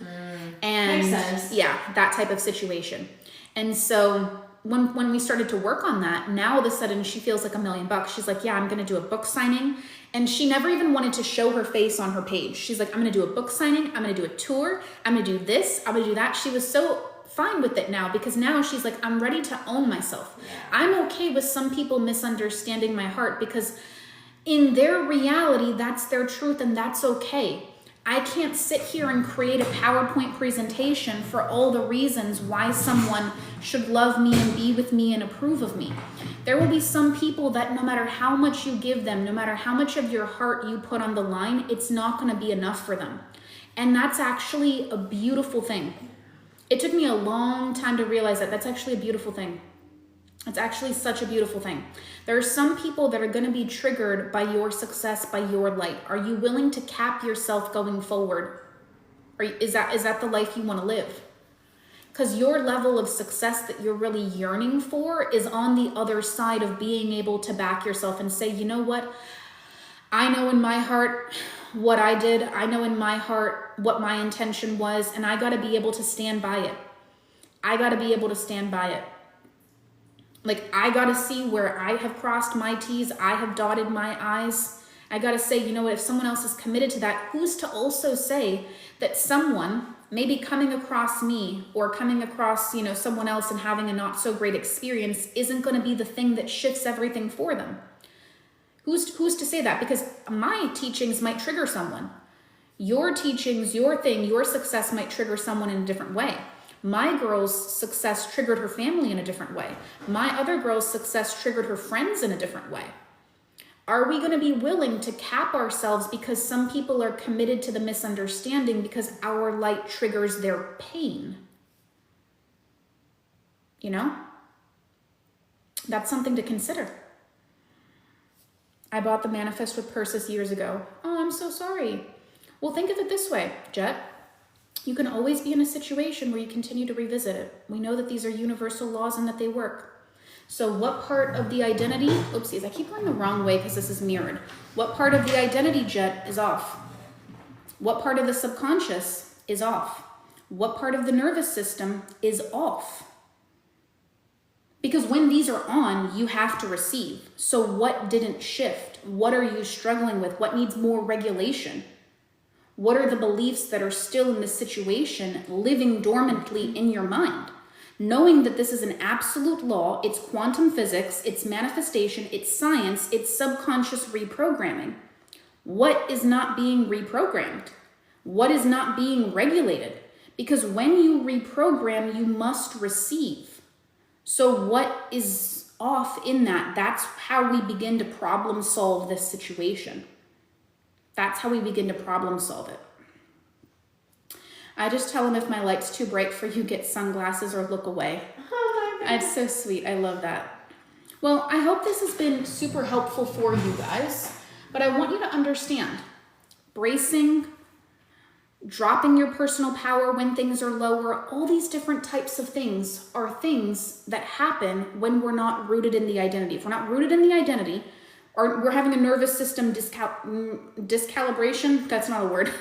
And makes sense. Yeah, that type of situation. And so when we started to work on that, now all of a sudden she feels like $1 million. She's like, yeah, I'm going to do a book signing. And she never even wanted to show her face on her page. She's like, I'm going to do a book signing. I'm going to do a tour. I'm going to do this. I'm going to do that. She was so fine with it now, because now she's like, I'm ready to own myself. Yeah. I'm okay with some people misunderstanding my heart, because in their reality, that's their truth, and that's okay. I can't sit here and create a PowerPoint presentation for all the reasons why someone should love me and be with me and approve of me. There will be some people that no matter how much you give them, no matter how much of your heart you put on the line, it's not going to be enough for them. And that's actually a beautiful thing. It took me a long time to realize that that's actually a beautiful thing. It's actually such a beautiful thing. There are some people that are going to be triggered by your success, by your light. Are you willing to cap yourself going forward? Or is that the life you want to live? Because your level of success that you're really yearning for is on the other side of being able to back yourself and say, you know what? I know in my heart what I did. I know in my heart what my intention was, and I got to be able to stand by it. I got to be able to stand by it. Like, I got to see where I have crossed my T's, I have dotted my I's. I got to say, you know what, if someone else is committed to that, who's to also say that someone maybe coming across me or coming across, someone else and having a not so great experience isn't going to be the thing that shifts everything for them? Who's to say that? Because my teachings might trigger someone. Your teachings, your thing, your success might trigger someone in a different way. My girl's success triggered her family in a different way. My other girl's success triggered her friends in a different way. Are we going to be willing to cap ourselves because some people are committed to the misunderstanding because our light triggers their pain? That's something to consider. I bought the Manifest with Persis years ago. Oh, I'm so sorry. Well, think of it this way, Jet. You can always be in a situation where you continue to revisit it. We know that these are universal laws and that they work. So what part of the identity, oopsies, I keep going the wrong way because this is mirrored. What part of the identity, Jet, is off? What part of the subconscious is off? What part of the nervous system is off? Because when these are on, you have to receive. So what didn't shift? What are you struggling with? What needs more regulation? What are the beliefs that are still in this situation living dormantly in your mind? Knowing that this is an absolute law, it's quantum physics, it's manifestation, it's science, it's subconscious reprogramming. What is not being reprogrammed? What is not being regulated? Because when you reprogram, you must receive. So what is off in that? That's how we begin to problem solve this situation. That's how we begin to problem solve it. I just tell them if my light's too bright for you, get sunglasses or look away. Oh my goodness. It's so sweet. I love that. Well, I hope this has been super helpful for you guys, but I want you to understand bracing, dropping your personal power when things are lower, all these different types of things are things that happen when we're not rooted in the identity. If we're not rooted in the identity, or we're having a nervous system discalibration, that's not a word,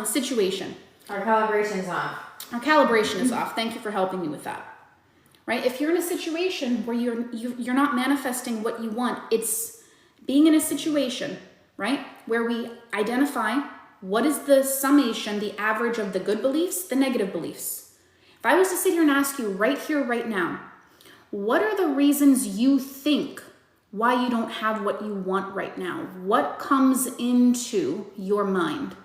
situation. Our calibration's off. Our calibration is off. Thank you for helping me with that. Right? If you're in a situation where you're not manifesting what you want, it's being in a situation, right, where we identify what is the summation, the average of the good beliefs, the negative beliefs. If I was to sit here and ask you right here, right now, what are the reasons you think why you don't have what you want right now? What comes into your mind?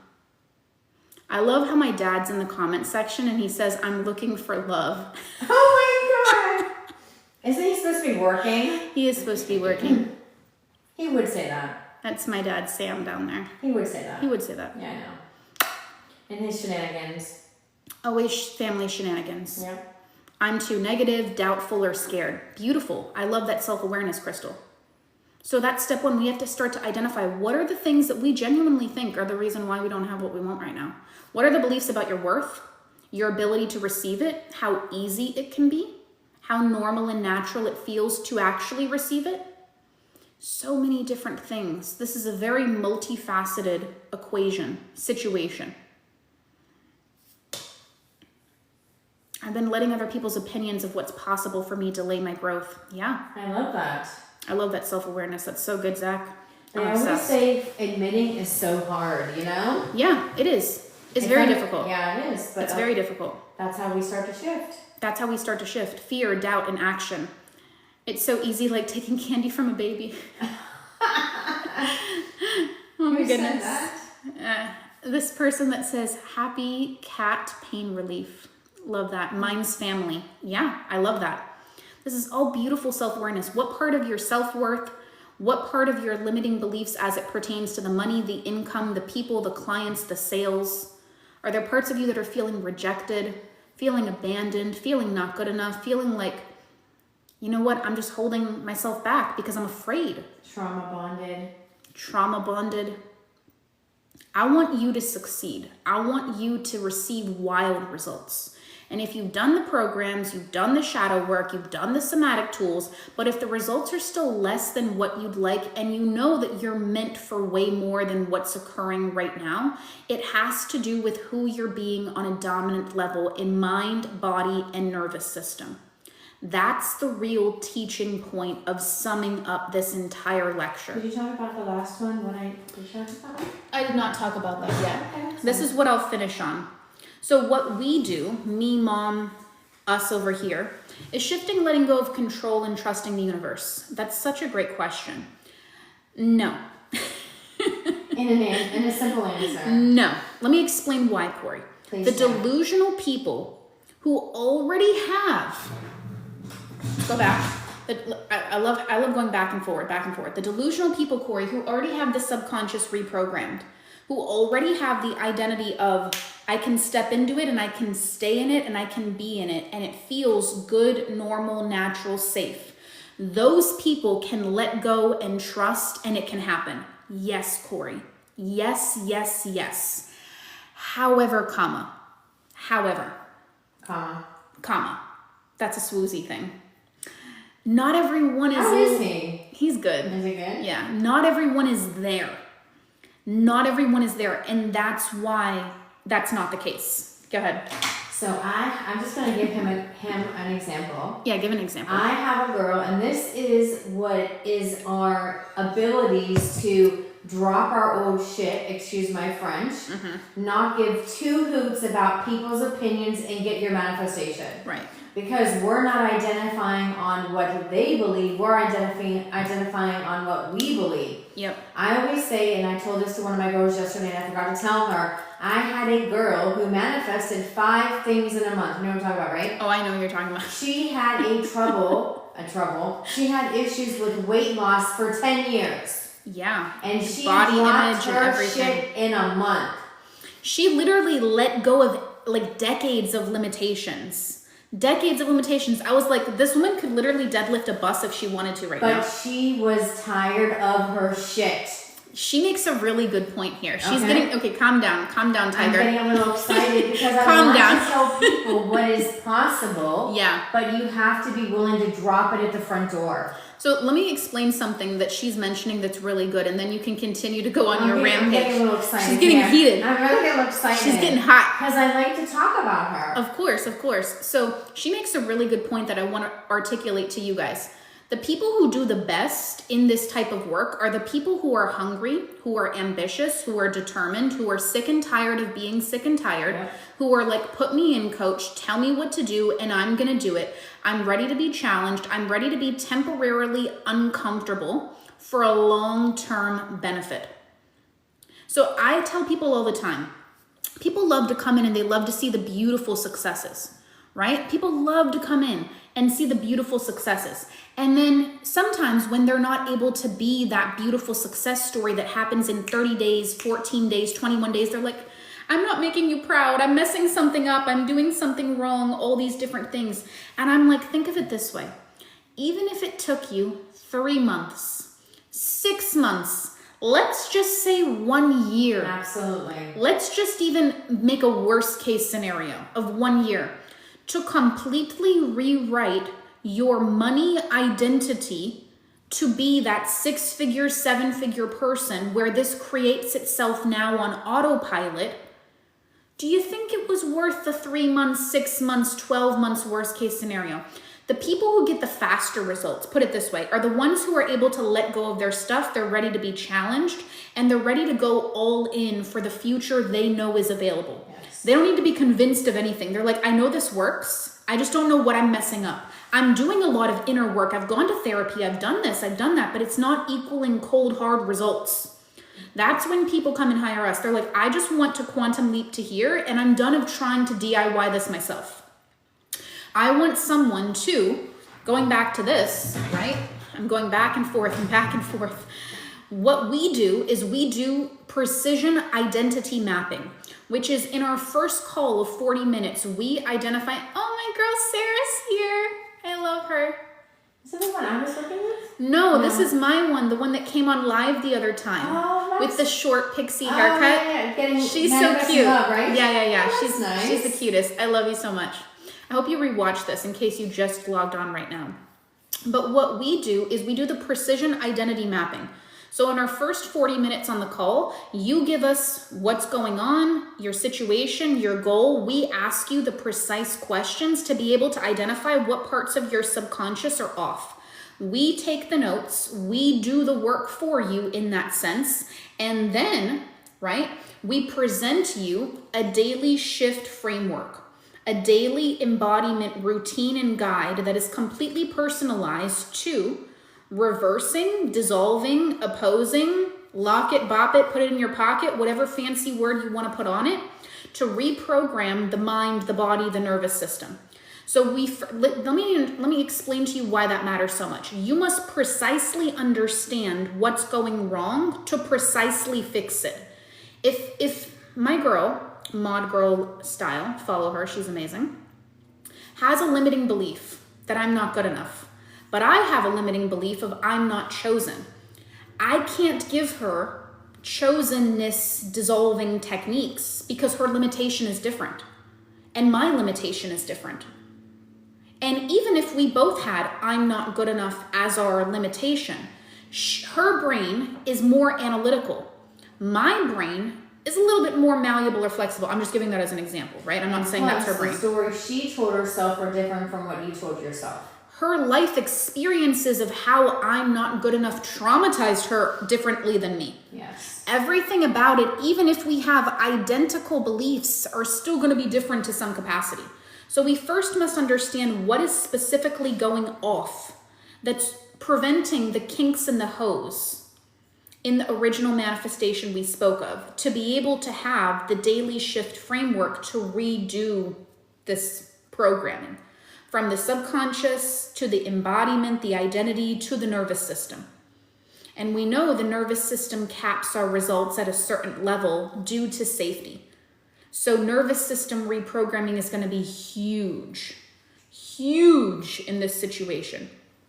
I love how my dad's in the comment section and he says, I'm looking for love. Oh my God. Isn't he supposed to be working? He is supposed to be working. He would say that. That's my dad, Sam, down there. He would say that. He would say that. Yeah, I know. And his shenanigans. Always family shenanigans. Yeah. I'm too negative, doubtful, or scared. Beautiful. I love that self-awareness, Crystal. So that's step one. We have to start to identify what are the things that we genuinely think are the reason why we don't have what we want right now. What are the beliefs about your worth, your ability to receive it, how easy it can be, how normal and natural it feels to actually receive it? So many different things. This is a very multifaceted equation, situation. I've been letting other people's opinions of what's possible for me delay my growth. Yeah. I love that. I love that self-awareness. That's so good, Zach. I always say admitting is so hard, you know? Yeah, it is. It's very difficult. Yeah, it is. But it's very difficult. That's how we start to shift. That's how we start to shift. Fear, doubt, and action. It's so easy, like taking candy from a baby. Oh my goodness. This person that says, happy cat pain relief. Love that. Mine's family. Yeah, I love that. This is all beautiful self-awareness. What part of your self-worth, what part of your limiting beliefs as it pertains to the money, the income, the people, the clients, the sales? Are there parts of you that are feeling rejected, feeling abandoned, feeling not good enough, feeling like, you know what, I'm just holding myself back because I'm afraid? Trauma bonded. Trauma bonded. I want you to succeed. I want you to receive wild results. And if you've done the programs, you've done the shadow work, you've done the somatic tools, but if the results are still less than what you'd like, and you know that you're meant for way more than what's occurring right now, it has to do with who you're being on a dominant level in mind, body, and nervous system. That's the real teaching point of summing up this entire lecture. Did you talk about the last one? Did you talk about it? I did not talk about that yet. Okay, this is what I'll finish on. So what we do, me, mom, us over here, is shifting, letting go of control and trusting the universe. That's such a great question. No. In a simple answer. No. Let me explain why, Corey. Please the do. delusional people who already have... Go back. I love going back and forward. The delusional people, Corey, who already have the subconscious reprogrammed, who already have the identity of, I can step into it and I can stay in it and I can be in it and it feels good, normal, natural, safe. Those people can let go and trust and it can happen. Yes, Corey. Yes, yes, yes. However, comma. That's a swoozy thing. Not everyone is... How is he? He's good. Is he good? Yeah. Not everyone is there. Not everyone is there. And that's why that's not the case. Go ahead. So I'm just going to give him an example. Yeah, give an example. I have a girl, and this is what is our abilities to drop our old shit, excuse my French, not give two hoots about people's opinions and get your manifestation. Right. Because we're not identifying on what they believe, we're identifying on what we believe. Yep. I always say, and I told this to one of my girls yesterday and I forgot to tell her, I had a girl who manifested 5 things in a month. You know what I'm talking about, right? Oh, I know what you're talking about. She had she had issues with weight loss for 10 years. Yeah. And she body dropped image and her everything. shit in a month. She literally let go of like decades of limitations. Decades of limitations. I was like, this woman could literally deadlift a bus if she wanted to right now. But she was tired of her shit. She makes a really good point here. She's getting, okay, calm down, Tiger. I'm getting a little excited because I Calm want down. to tell people what is possible. Yeah. But you have to be willing to drop it at the front door. So let me explain something that she's mentioning that's really good, and then you can continue to go on your rampage. I'm getting a little excited. She's getting heated. I'm really getting excited. She's getting hot. Because I like to talk about her. Of course. So she makes a really good point that I want to articulate to you guys. The people who do the best in this type of work are the people who are hungry, who are ambitious, who are determined, who are sick and tired of being sick and tired, who are like, put me in, coach, tell me what to do, and I'm going to do it. I'm ready to be challenged. I'm ready to be temporarily uncomfortable for a long-term benefit. So I tell people all the time, people love to come in and they love to see the beautiful successes, right? People love to come in and see the beautiful successes. And then sometimes when they're not able to be that beautiful success story that happens in 30 days, 14 days, 21 days, they're like, I'm not making you proud. I'm messing something up. I'm doing something wrong, all these different things. And I'm like, think of it this way. Even if it took you 3 months, 6 months, let's just say 1 year. Absolutely. Let's just even make a worst case scenario of 1 year to completely rewrite your money identity to be that 6-figure, 7-figure person where this creates itself now on autopilot. Do you think it was worth the 3 months, 6 months, 12 months worst case scenario? The people who get the faster results, put it this way, are the ones who are able to let go of their stuff. They're ready to be challenged and they're ready to go all in for the future they know is available. Yes. They don't need to be convinced of anything. They're like, I know this works. I just don't know what I'm messing up. I'm doing a lot of inner work. I've gone to therapy. I've done this. I've done that, but it's not equaling cold, hard results. That's when people come and hire us. They're like, I just want to quantum leap to here and I'm done of trying to DIY this myself. I want someone to, going back to this, right? I'm going back and forth and back and forth. What we do is we do precision identity mapping, which is in our first call of 40 minutes, we identify, oh, my girl Sarah's here. I love her. Is that the one I was working with? No, this is my one, the one that came on live the other time. Oh, with the short pixie haircut. Yeah. She's so cute. Love, right? Yeah. Oh, She's nice. She's the cutest. I love you so much. I hope you rewatch this in case you just logged on right now. But what we do is we do the precision identity mapping. So in our first 40 minutes on the call, you give us what's going on, your situation, your goal. We ask you the precise questions to be able to identify what parts of your subconscious are off. We take the notes, we do the work for you in that sense, and then, right, we present you a daily shift framework, a daily embodiment routine and guide that is completely personalized to reversing, dissolving, opposing, lock it, bop it, put it in your pocket, whatever fancy word you want to put on it, to reprogram the mind, the body, the nervous system. So let me explain to you why that matters so much. You must precisely understand what's going wrong to precisely fix it. If my girl, Mod Girl style, follow her, she's amazing, has a limiting belief that I'm not good enough, but I have a limiting belief of I'm not chosen, I can't give her chosenness dissolving techniques because her limitation is different and my limitation is different. And even if we both had I'm not good enough as our limitation, her brain is more analytical. My brain is a little bit more malleable or flexible. I'm just giving that as an example, right? I'm not saying that's her brain. The stories she told herself were different from what you told yourself. Her life experiences of how I'm not good enough traumatized her differently than me. Yes. Everything about it, even if we have identical beliefs, are still going to be different to some capacity. So we first must understand what is specifically going off that's preventing the kinks in the hose in the original manifestation we spoke of, to be able to have the daily shift framework to redo this programming from the subconscious to the embodiment, the identity, to the nervous system. And we know the nervous system caps our results at a certain level due to safety. So nervous system reprogramming is going to be huge in this situation.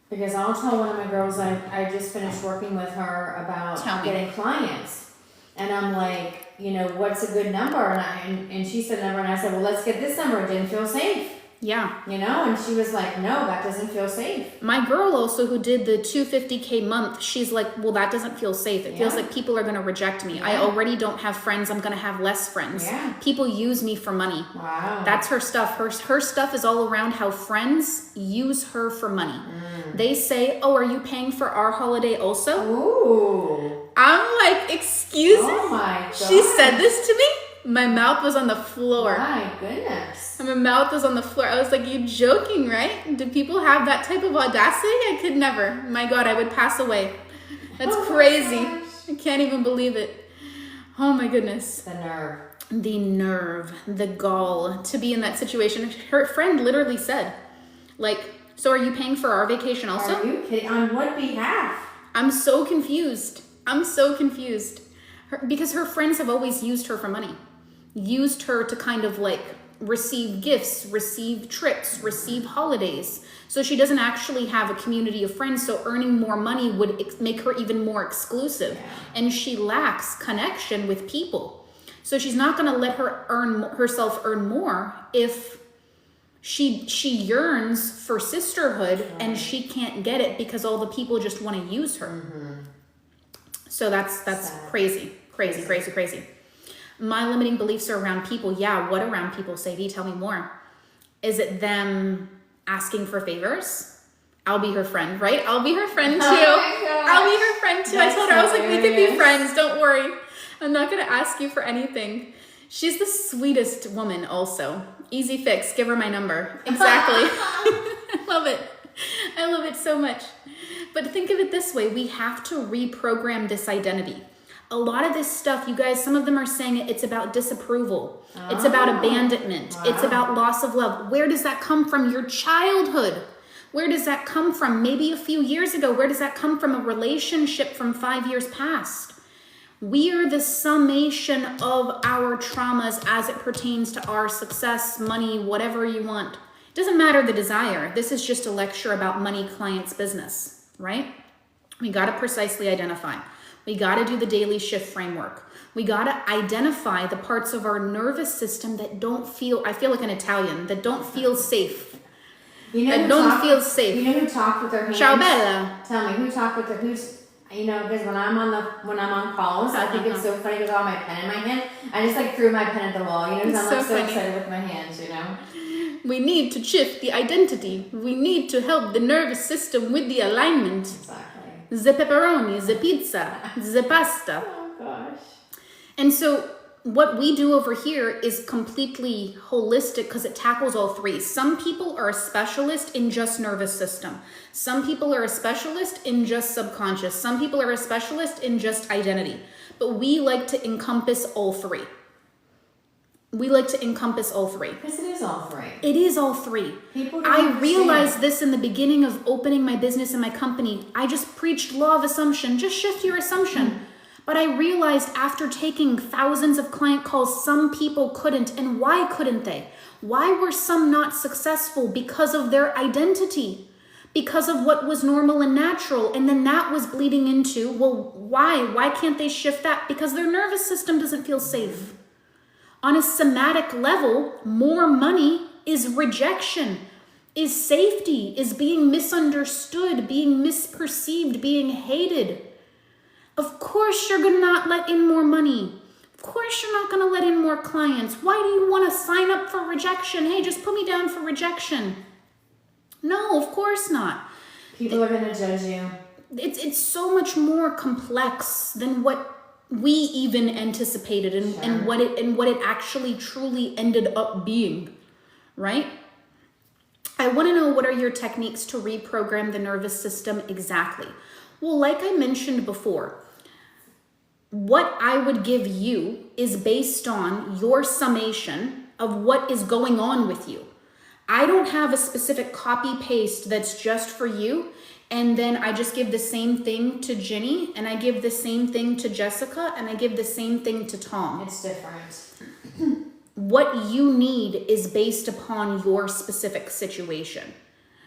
Because I'll tell one of my girls, I just finished working with her about getting clients. And I'm like, you know, what's a good number? And she said a number, and I said, well, let's get this number. It didn't feel safe. Yeah. You know, and she was like, no, that doesn't feel safe. My girl also, who did the $250K month, she's like, well, that doesn't feel safe. It feels like people are going to reject me. I already don't have friends. I'm going to have less friends. Yeah. People use me for money. Wow. That's her stuff. Her stuff is all around how friends use her for money. They say, oh, are you paying for our holiday also? Ooh. I'm like, excuse me? Oh my God. She said this to me? My mouth was on the floor. My goodness. And my mouth was on the floor. I was like, you joking, right? Do people have that type of audacity? I could never. My God, I would pass away. That's crazy. I can't even believe it. Oh my goodness. The nerve. The nerve, the gall to be in that situation. Her friend literally said, like, so are you paying for our vacation also? Are you kidding? On what behalf? I'm so confused. Because her friends have always used her for money. Used her to kind of like receive gifts, receive trips, receive holidays. So she doesn't actually have a community of friends. So earning more money would make her even more exclusive. Yeah. And she lacks connection with people. So she's not going to let herself earn more if she yearns for sisterhood, and she can't get it because all the people just want to use her. So that's crazy. My limiting beliefs are around people. Yeah, what around people, Sadie? Tell me more. Is it them asking for favors? I'll be her friend, right? I'll be her friend too. I'll be her friend too. That's I told her, I was like, we could be hilarious. friends. Don't worry. I'm not going to ask you for anything. She's the sweetest woman also. Easy fix. Give her my number. Exactly. I love it. I love it so much. But think of it this way. We have to reprogram this identity. A lot of this stuff, you guys, some of them are saying it's about disapproval. It's about abandonment. Wow. It's about loss of love. Where does that come from? Your childhood. Where does that come from? Maybe a few years ago. Where does that come from? A relationship from 5 years past. We are the summation of our traumas as it pertains to our success, money, whatever you want. It doesn't matter the desire. This is just a lecture about money, clients, business, right? We got to precisely identify. We got to do the daily shift framework. We got to identify the parts of our nervous system that don't feel, I feel like an Italian, that don't feel safe. You know That who don't talked- feel safe. You know who talked with their hands? Ciao bella. Tell me, who talked with their, you know, because when I'm on calls, I think it's so funny because I have my pen in my hand. I just like threw my pen at the wall, you know, because I'm It's like so so funny. excited with my hands, you know. We need to shift the identity. We need to help the nervous system with the alignment. Exactly. The pepperoni, the pizza, the pasta. Oh gosh. And so what we do over here is completely holistic because it tackles all three. Some people are a specialist in just nervous system. Some people are a specialist in just subconscious. Some people are a specialist in just identity. But we like to encompass all three. Because it is all three. It is all three. People don't I understand. realized this in the beginning of opening my business and my company. I just preached law of assumption. Just shift your assumption. But I realized after taking thousands of client calls, some people couldn't. And why couldn't they? Why were some not successful? Because of their identity. Because of what was normal and natural. And then that was bleeding into, well, why? Why can't they shift that? Because their nervous system doesn't feel safe. On a somatic level, more money is rejection, is safety, is being misunderstood, being misperceived, being hated. Of course you're going to not let in more money. Of course you're not going to let in more clients. Why do you want to sign up for rejection? Hey, just put me down for rejection. No, of course not. People are going to judge you. It's so much more complex than what we even anticipated and what it actually truly ended up being, right? I want to know, what are your techniques to reprogram the nervous system exactly? Well, like I mentioned before, what I would give you is based on your summation of what is going on with you. I don't have a specific copy paste that's just for you. And then I just give the same thing to Ginny, and I give the same thing to Jessica, and I give the same thing to Tom. It's different. What you need is based upon your specific situation.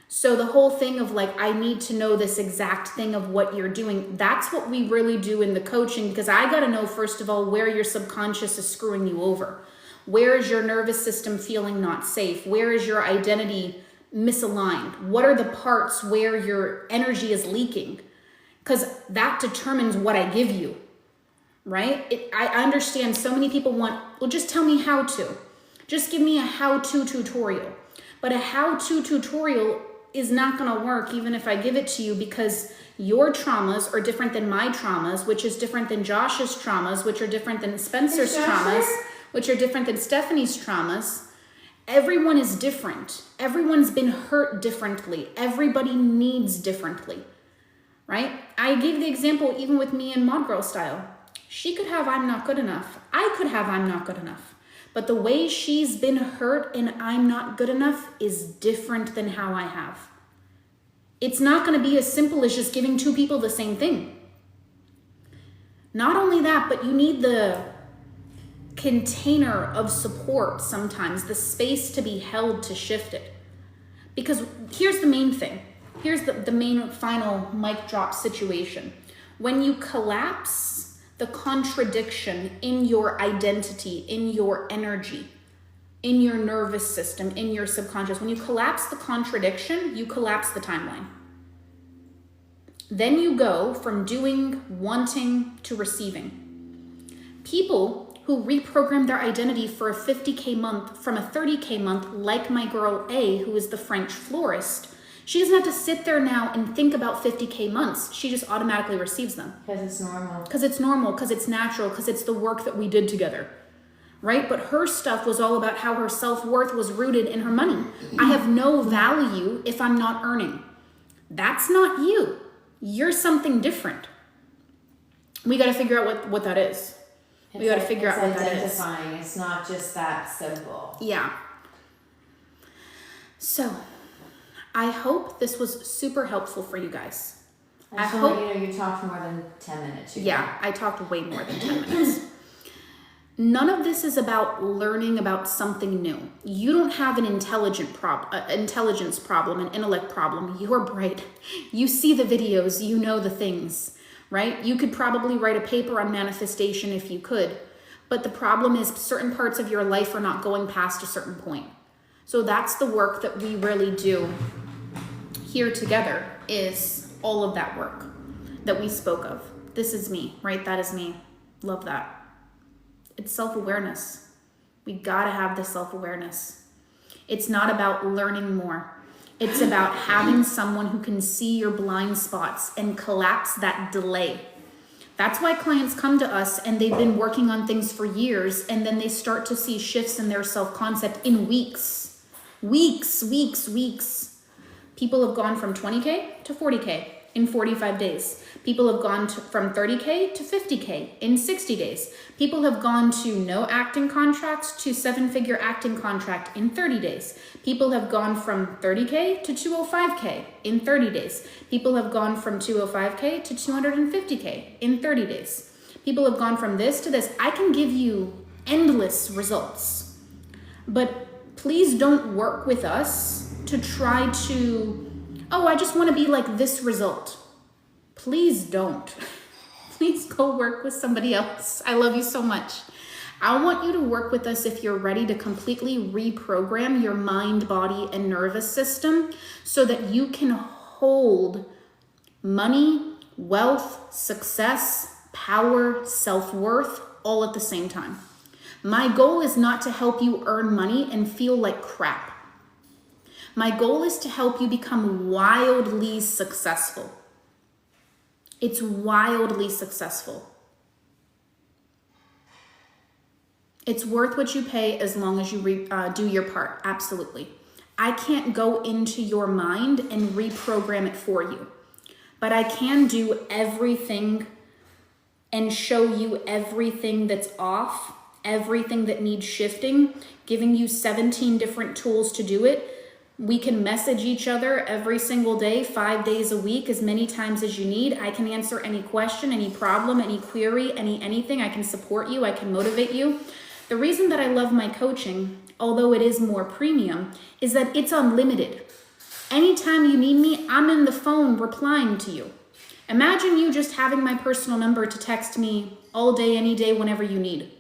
So the whole thing of like, I need to know this exact thing of what you're doing, that's what we really do in the coaching, because I got to know, first of all, where your subconscious is screwing you over. Where is your nervous system feeling not safe? Where is your identity misaligned? What are the parts where your energy is leaking? Because that determines what I give you, right? I understand so many people want, well, just tell me how to. Just give me a how-to tutorial. But a how-to tutorial is not going to work even if I give it to you, because your traumas are different than my traumas, which is different than Josh's traumas, which are different than Spencer's traumas, which are different than Stephanie's traumas. Everyone is different. Everyone's been hurt differently. Everybody needs differently, right? I gave the example even with me in Mod Girl Style. She could have I'm not good enough. I could have I'm not good enough. But the way she's been hurt and I'm not good enough is different than how I have. It's not going to be as simple as just giving two people the same thing. Not only that, but you need the container of support sometimes, the space to be held to shift it. Because here's the main thing. Here's the main final mic drop situation. When you collapse the contradiction in your identity, in your energy, in your nervous system, in your subconscious, when you collapse the contradiction, you collapse the timeline. Then you go from doing, wanting, to receiving. People who reprogram their identity for a 50K month from a 30K month, like my girl A, who is the French florist, she doesn't have to sit there now and think about 50K months. She just automatically receives them. Because it's normal. Because it's normal, because it's natural, because it's the work that we did together, right? But her stuff was all about how her self-worth was rooted in her money. I have no value if I'm not earning. That's not you. You're something different. We got to figure out what that is. We got to figure out what that is. It's identifying. It's not just that simple. Yeah. So I hope this was super helpful for you guys. I hope you talked more than 10 minutes. Yeah, I talked way more than 10 minutes. None of this is about learning about something new. You don't have an intelligence problem, an intellect problem. You're bright. You see the videos, you know the things, right? You could probably write a paper on manifestation if you could, but the problem is certain parts of your life are not going past a certain point. So that's the work that we really do here together, is all of that work that we spoke of. This is me, right? That is me. Love that. It's self-awareness. We gotta have the self-awareness. It's not about learning more. It's about having someone who can see your blind spots and collapse that delay. That's why clients come to us and they've been working on things for years, and then they start to see shifts in their self-concept in weeks. Weeks. People have gone from 20K to 40K in 45 days. People have gone from 30K to 50K in 60 days. People have gone to no acting contracts to 7-figure acting contract in 30 days. People have gone from 30K to 205K in 30 days. People have gone from 205K to 250K in 30 days. People have gone from this to this. I can give you endless results, but please don't work with us to try to, oh, I just want to be like this result. Please don't. Please go work with somebody else. I love you so much. I want you to work with us if you're ready to completely reprogram your mind, body, and nervous system so that you can hold money, wealth, success, power, self-worth all at the same time. My goal is not to help you earn money and feel like crap. My goal is to help you become wildly successful. It's wildly successful. It's worth what you pay as long as you do your part. Absolutely. I can't go into your mind and reprogram it for you, but I can do everything and show you everything that's off, everything that needs shifting, giving you 17 different tools to do it. We can message each other every single day, 5 days a week, as many times as you need. I can answer any question, any problem, any query, anything. I can support you. I can motivate you. The reason that I love my coaching, although it is more premium, is that it's unlimited. Anytime you need me, I'm in the phone replying to you. Imagine you just having my personal number to text me all day, any day, whenever you need.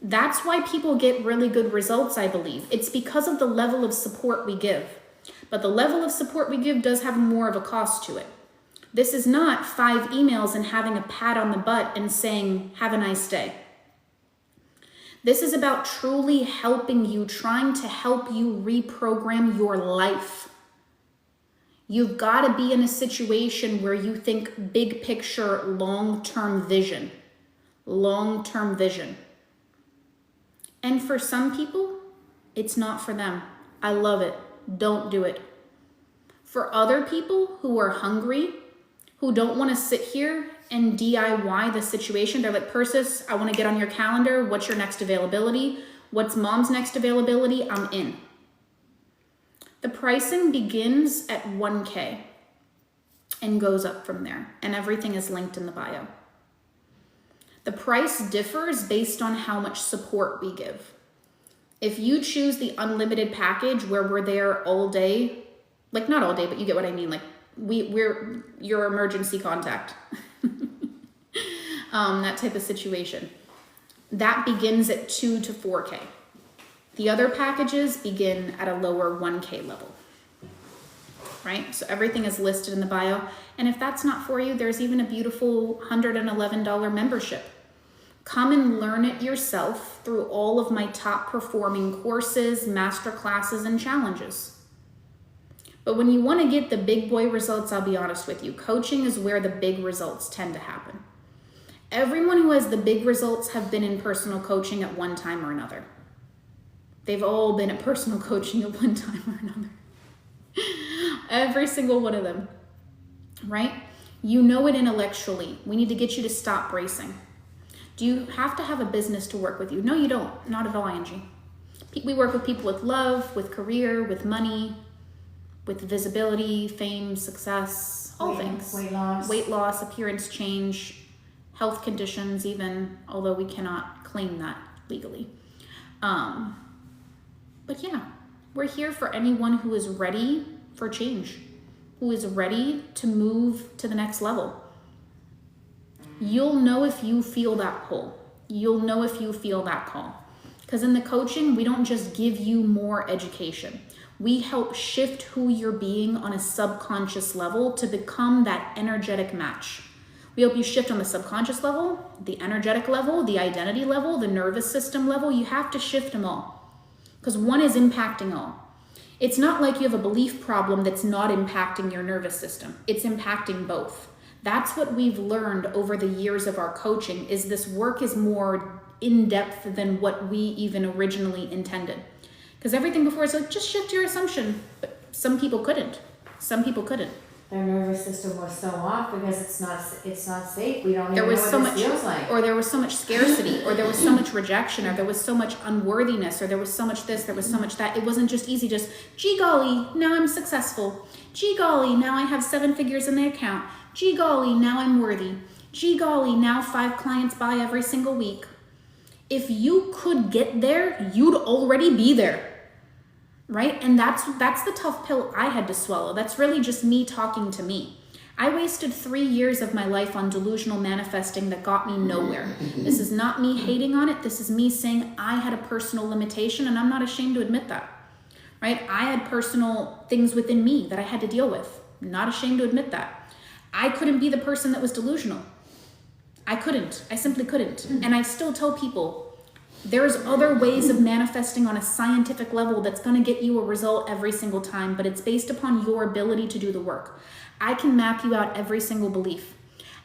That's why people get really good results, I believe. It's because of the level of support we give. But the level of support we give does have more of a cost to it. This is not 5 emails and having a pat on the butt and saying, have a nice day. This is about truly helping you, trying to help you reprogram your life. You've got to be in a situation where you think big picture, long-term vision. Long-term vision. And for some people, it's not for them. I love it. Don't do it. For other people who are hungry, who don't want to sit here and DIY the situation, they're like, Persis, I want to get on your calendar. What's your next availability? What's mom's next availability? I'm in. The pricing begins at 1K and goes up from there. And everything is linked in the bio. The price differs based on how much support we give. If you choose the unlimited package where we're there all day, like not all day, but you get what I mean, like we're your emergency contact, that type of situation, that begins at 2 to 4K. The other packages begin at a lower 1K level, right? So everything is listed in the bio. And if that's not for you, there's even a beautiful $111 membership. Come and learn it yourself through all of my top performing courses, master classes, and challenges. But when you want to get the big boy results, I'll be honest with you, coaching is where the big results tend to happen. Everyone who has the big results have been in personal coaching at one time or another. They've all been at personal coaching at one time or another. Every single one of them, right? You know it intellectually. We need to get you to stop bracing. Do you have to have a business to work with you? No, you don't. Not at all, Angie. We work with people with love, with career, with money, with visibility, fame, success, all things. Weight loss, appearance change, health conditions even, although we cannot claim that legally. But yeah, we're here for anyone who is ready for change, who is ready to move to the next level. You'll know if you feel that pull. You'll know if you feel that call. Because in the coaching, we don't just give you more education. We help shift who you're being on a subconscious level to become that energetic match. We help you shift on the subconscious level, the energetic level, the identity level, the nervous system level. You have to shift them all because one is impacting all. It's not like you have a belief problem that's not impacting your nervous system. It's impacting both. That's what we've learned over the years of our coaching is this work is more in-depth than what we even originally intended. Because everything before is like, just shift your assumption. But some people couldn't. Some people couldn't. Their nervous system was so off because it's not safe. We don't even know what this feels like. Or there was so much scarcity, or there was so much rejection, or there was so much unworthiness, or there was so much this, there was so much that. It wasn't just easy, just, gee golly, now I'm successful. Gee golly, now I have 7 figures in the account. Gee golly, now I'm worthy. Gee golly, now 5 clients buy every single week. If you could get there, you'd already be there. Right? And that's the tough pill I had to swallow. That's really just me talking to me. I wasted 3 years of my life on delusional manifesting that got me nowhere. This is not me hating on it. This is me saying I had a personal limitation, and I'm not ashamed to admit that. Right? I had personal things within me that I had to deal with. Not ashamed to admit that. I couldn't be the person that was delusional. I couldn't. I simply couldn't. And I still tell people, there's other ways of manifesting on a scientific level that's going to get you a result every single time, but it's based upon your ability to do the work. I can map you out every single belief.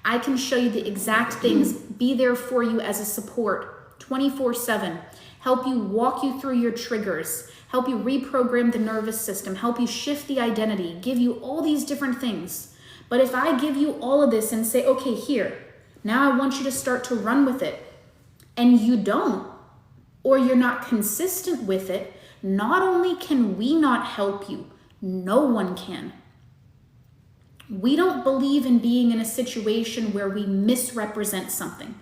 I can show you the exact things, be there for you as a support 24/7, help you walk you through your triggers, help you reprogram the nervous system, help you shift the identity, give you all these different things. But if I give you all of this and say, okay, here, now I want you to start to run with it, and you don't, or you're not consistent with it, not only can we not help you, no one can. We don't believe in being in a situation where we misrepresent something.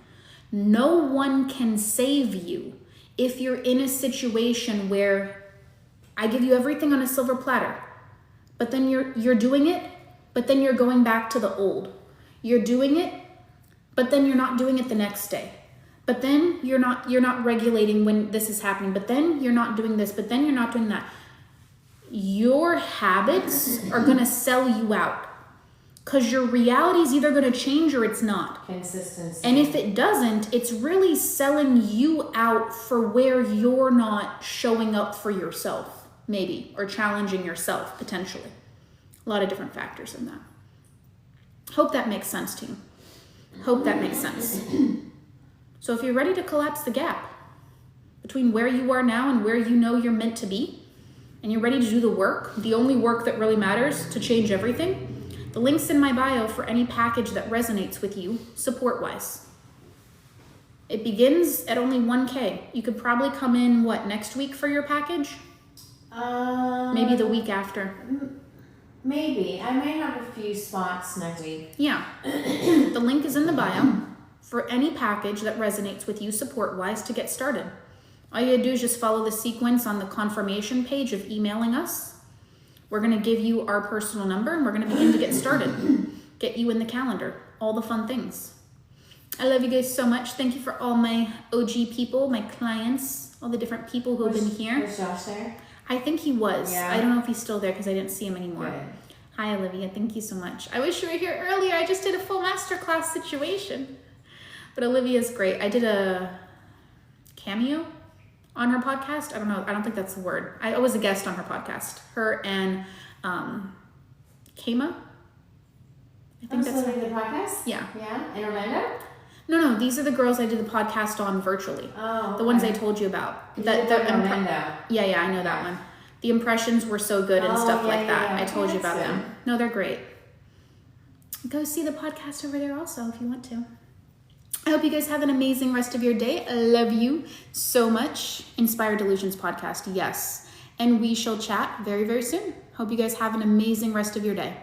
No one can save you if you're in a situation where I give you everything on a silver platter, but then you're doing it, but then you're going back to the old. You're doing it, but then you're not doing it the next day. But then you're not regulating when this is happening, but then you're not doing this, but then you're not doing that. Your habits are going to sell you out because your reality is either going to change or it's not. Consistency. And if it doesn't, it's really selling you out for where you're not showing up for yourself, maybe, or challenging yourself potentially. A lot of different factors in that. Hope that makes sense to you. Hope that makes sense. So if you're ready to collapse the gap between where you are now and where you know you're meant to be, and you're ready to do the work, the only work that really matters to change everything, the link's in my bio for any package that resonates with you, support-wise. It begins at only $1K. You could probably come in, next week for your package? Maybe the week after. Maybe. I might have a few spots next week. Yeah. The link is in the bio for any package that resonates with you support-wise to get started. All you gotta do is just follow the sequence on the confirmation page of emailing us. We're gonna give you our personal number and we're gonna begin to get started. Get you in the calendar, all the fun things. I love you guys so much. Thank you for all my OG people, my clients, all the different people who have been here. Was Josh there? I think he was. Yeah. I don't know if he's still there because I didn't see him anymore. Good. Hi, Olivia. Thank you so much. I wish you were here earlier. I just did a full masterclass situation. But Olivia's great. I did a cameo on her podcast. I don't know. I don't think that's the word. I was a guest on her podcast. Her and Kama. I think that's the podcast? Yeah. Yeah? In Orlando? No. These are the girls I did the podcast on virtually. Oh, okay. The ones I told you about. Orlando. Yeah, I know that one. The impressions were so good and stuff like that. Yeah. I told you about That's them. good. No, they're great. Go see the podcast over there also if you want to. I hope you guys have an amazing rest of your day. I love you so much. Inspired Delusions podcast, yes. And we shall chat very, very soon. Hope you guys have an amazing rest of your day.